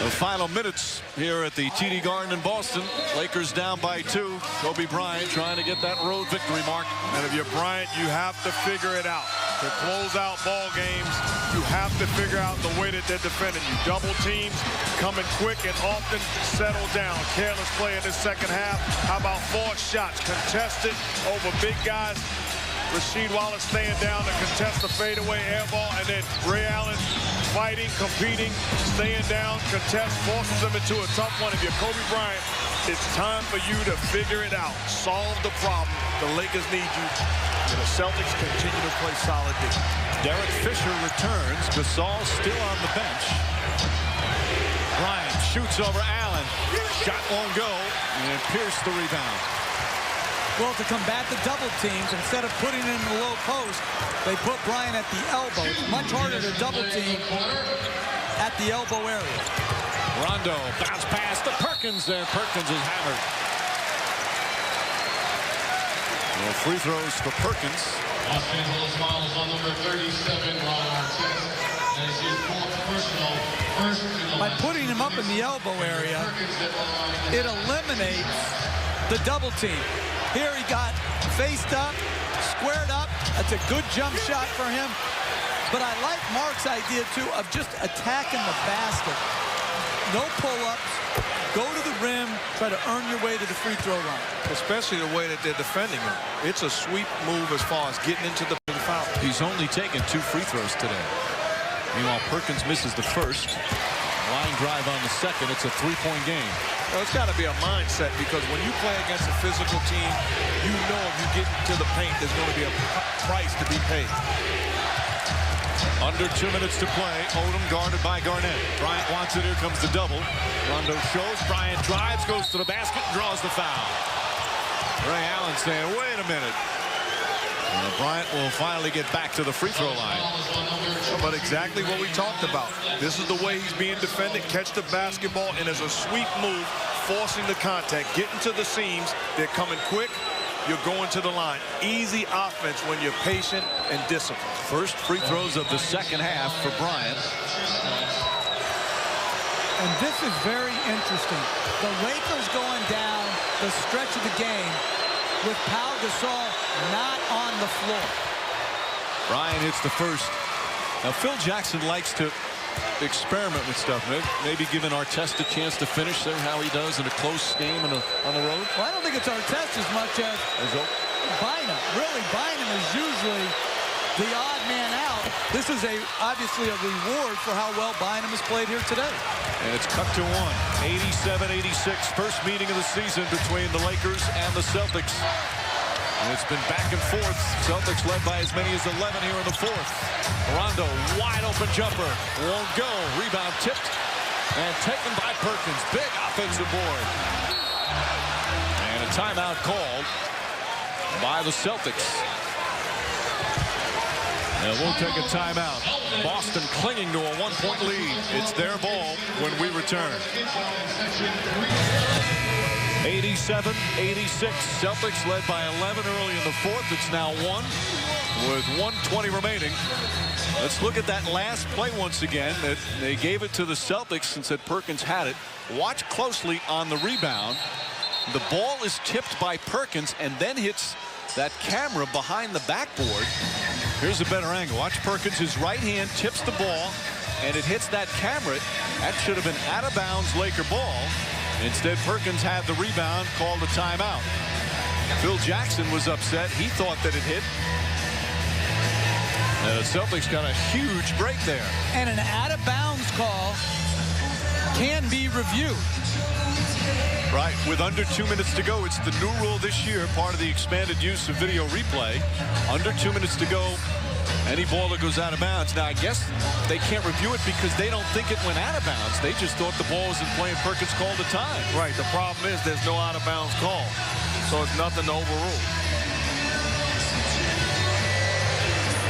The final minutes here at the TD Garden in Boston. Lakers down by 2. Kobe Bryant trying to get that road victory mark. And if you're Bryant, you have to figure it out. To close out ball games, you have to figure out the way that they're defending you. Double teams coming quick and often settle down. Careless play in this second half. How about forced shots? Contested over big guys. Rasheed Wallace staying down to contest the fadeaway air ball, and then Ray Allen fighting, competing, staying down, contest, forces them into a tough one. If you're Kobe Bryant, it's time for you to figure it out. Solve the problem. The Lakers need you. And the Celtics continue to play solid defense. Derek Fisher returns. Gasol still on the bench. Bryant shoots over Allen. Shot won't go. And Pierce the rebound. Well, to combat the double teams, instead of putting it in the low post, they put Bryant at the elbow. It's much harder to double team at the elbow area. Rondo bounce pass to Perkins there. Perkins is hammered. No free throws for Perkins. Los Angeles fouls on number 37, Ron Artest. That is his fourth personal. By putting him up in the elbow area, it eliminates the double team. Here he got faced up, squared up. That's a good jump shot for him. But I like Mark's idea, too, of just attacking the basket. No pull-ups. Go to the rim. Try to earn your way to the free throw line. Especially the way that they're defending him. It's a sweep move as far as getting into the foul. He's only taken 2 free throws today. Meanwhile, Perkins misses the first. Line drive on the second. It's a 3-point game. Well, it's got to be a mindset, because when you play against a physical team, you know if you get into the paint, there's going to be a price to be paid. Under 2 minutes to play. Odom guarded by Garnett. Bryant wants it. Here comes the double. Rondo shows. Bryant drives, goes to the basket, draws the foul. Ray Allen saying, wait a minute. And Bryant will finally get back to the free throw line. But exactly what we talked about. This is the way he's being defended. Catch the basketball, and as a sweep move, forcing the contact, getting to the seams. They're coming quick. You're going to the line. Easy offense when you're patient and disciplined. First free throws of the second half for Bryant. And this is very interesting. The Lakers going down the stretch of the game with Pau Gasol not on the floor. Bryant hits the first. Now, Phil Jackson likes to experiment with stuff. Maybe giving Artest a chance to finish there, how he does in a close game on the road. Well, I don't think it's Artest as much as Bynum. Really, Bynum is usually the odd man out. This is obviously a reward for how well Bynum has played here today. And it's cut to 1. 87-86, first meeting of the season between the Lakers and the Celtics. And it's been back and forth. Celtics led by as many as 11 here in the fourth. Rondo, wide open jumper. Won't go. Rebound tipped and taken by Perkins. Big offensive board. And a timeout called by the Celtics. And we'll take a timeout. Boston clinging to a 1-point lead. It's their ball when we return. 87-86. Celtics led by 11 early in the fourth. It's now 1 with 1:20 remaining. Let's look at that last play once again. They gave it to the Celtics and said Perkins had it. Watch closely on the rebound. The ball is tipped by Perkins and then hits that camera behind the backboard. Here's a better angle. Watch Perkins. His right hand tips the ball and it hits that camera. That should have been out of bounds Laker ball. Instead, Perkins had the rebound, called a timeout. Phil Jackson was upset. He thought that it hit. And the Celtics got a huge break there. And an out-of-bounds call can be reviewed. Right, with under 2 minutes to go. It's the new rule this year, part of the expanded use of video replay. Under 2 minutes to go, any ball that goes out of bounds. Now, I guess they can't review it because they don't think it went out of bounds. They just thought the ball was in play and Perkins called a time. Right, the problem is there's no out-of-bounds call, so it's nothing to overrule.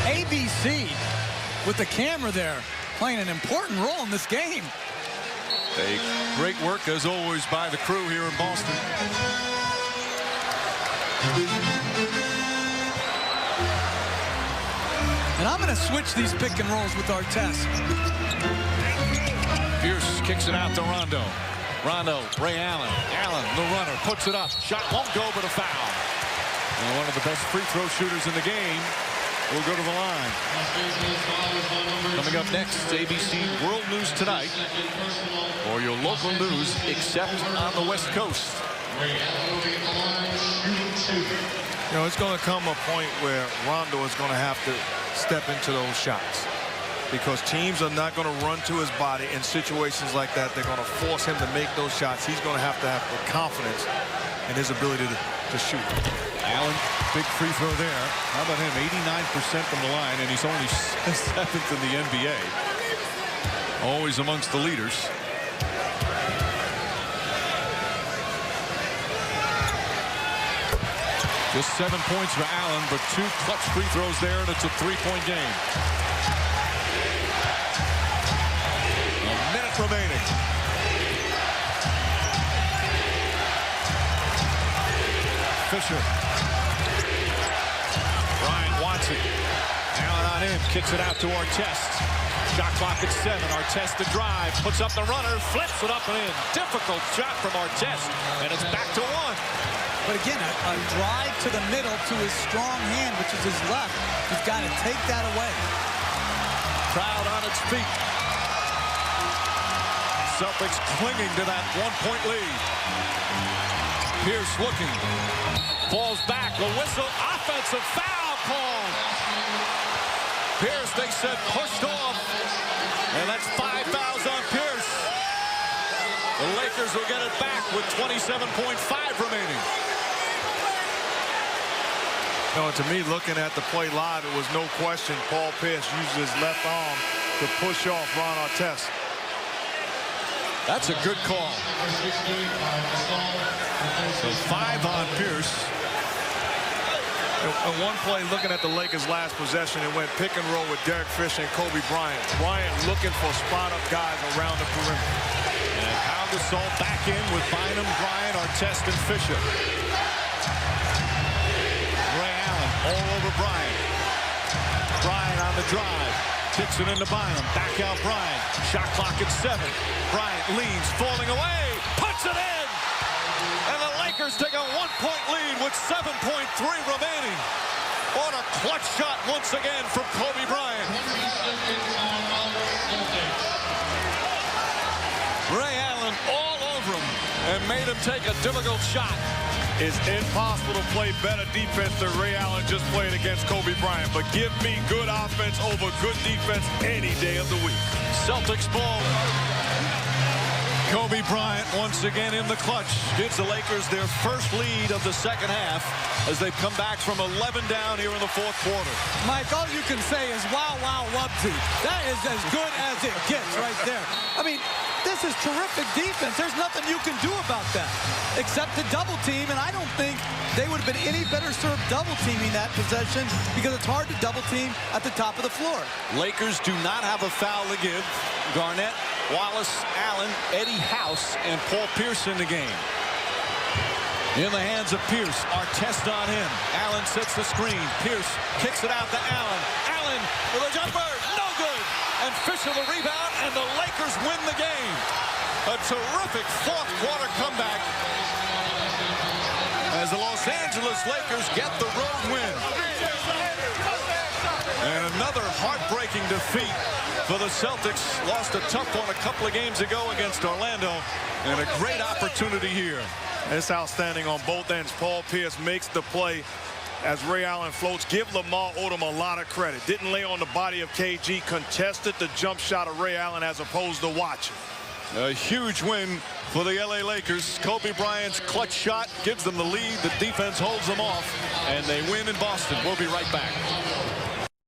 ABC with the camera there playing an important role in this game. Great work, as always, by the crew here in Boston. And I'm going to switch these pick and rolls with Artest. Pierce kicks it out to Rondo. Rondo, Ray Allen. Allen, the runner, puts it up. Shot won't go, but a foul. And one of the best free throw shooters in the game will go to the line. Coming up next, ABC World News Tonight, or your local news, except on the West Coast. You know, it's going to come a point where Rondo is going to have to step into those shots, because teams are not going to run to his body in situations like that. They're going to force him to make those shots. He's going to have the confidence in his ability to shoot. Allen, big free throw there. How about him? 89% from the line, and he's only 7th in the NBA. Always amongst the leaders. Just 7 points for Allen, but 2 clutch free throws there, and it's a 3-point game. A minute remaining. Fisher. Bryant wants it. Allen on him, kicks it out to Artest. Shot clock at 7. Artest to drive, puts up the runner, flips it up and in. Difficult shot from Artest, and it's back to 1. But again, a drive to the middle to his strong hand, which is his left. He's got to take that away. Crowd on its feet. Celtics clinging to that 1-point lead. Pierce looking. Falls back. The whistle. Offensive foul call. Pierce, they said, pushed off. And that's 5 fouls on Pierce. The Lakers will get it back with 27.5 remaining. No, to me, looking at the play live, it was no question Paul Pierce used his left arm to push off Ron Artest. That's a good call. So 5 on Pierce. In one play, looking at the Lakers' last possession, it went pick and roll with Derek Fisher and Kobe Bryant. Bryant looking for spot-up guys around the perimeter. And Pau Gasol back in with Bynum, Bryant, Artest, and Fisher. All over Bryant. Bryant on the drive. Kicks it into Bynum. Back out Bryant. Shot clock at 7. Bryant leans, falling away. Puts it in! And the Lakers take a 1-point lead with 7.3 remaining. What a clutch shot once again from Kobe Bryant. Ray Allen all over him and made him take a difficult shot. It's impossible to play better defense than Ray Allen just played against Kobe Bryant. But give me good offense over good defense any day of the week. Celtics ball. Kobe Bryant once again in the clutch. Gives the Lakers their first lead of the second half as they come back from 11 down here in the 4th quarter. Mike, all you can say is wow, wow, wubsy. That is as good as it gets right there. I mean, this is terrific defense. There's nothing you can do about that except to double team, and I don't think they would have been any better served double teaming that possession because it's hard to double team at the top of the floor. Lakers do not have a foul to give. Garnett, Wallace, Allen, Eddie House, and Paul Pierce in the game. In the hands of Pierce. Artest on him. Allen sets the screen. Pierce kicks it out to Allen. Allen with a jumper. No good. And Fisher the rebound, and the Lakers win the game. A terrific 4th quarter comeback as the Los Angeles Lakers get the road win. And another heartbreaking defeat for the Celtics. Lost a tough one a couple of games ago against Orlando, and a great opportunity here. It's outstanding on both ends. Paul Pierce makes the play as Ray Allen floats. Give Lamar Odom a lot of credit. Didn't lay on the body of KG. Contested the jump shot of Ray Allen as opposed to watching. A huge win for the LA Lakers. Kobe Bryant's clutch shot gives them the lead. The defense holds them off, and they win in Boston. We'll be right back.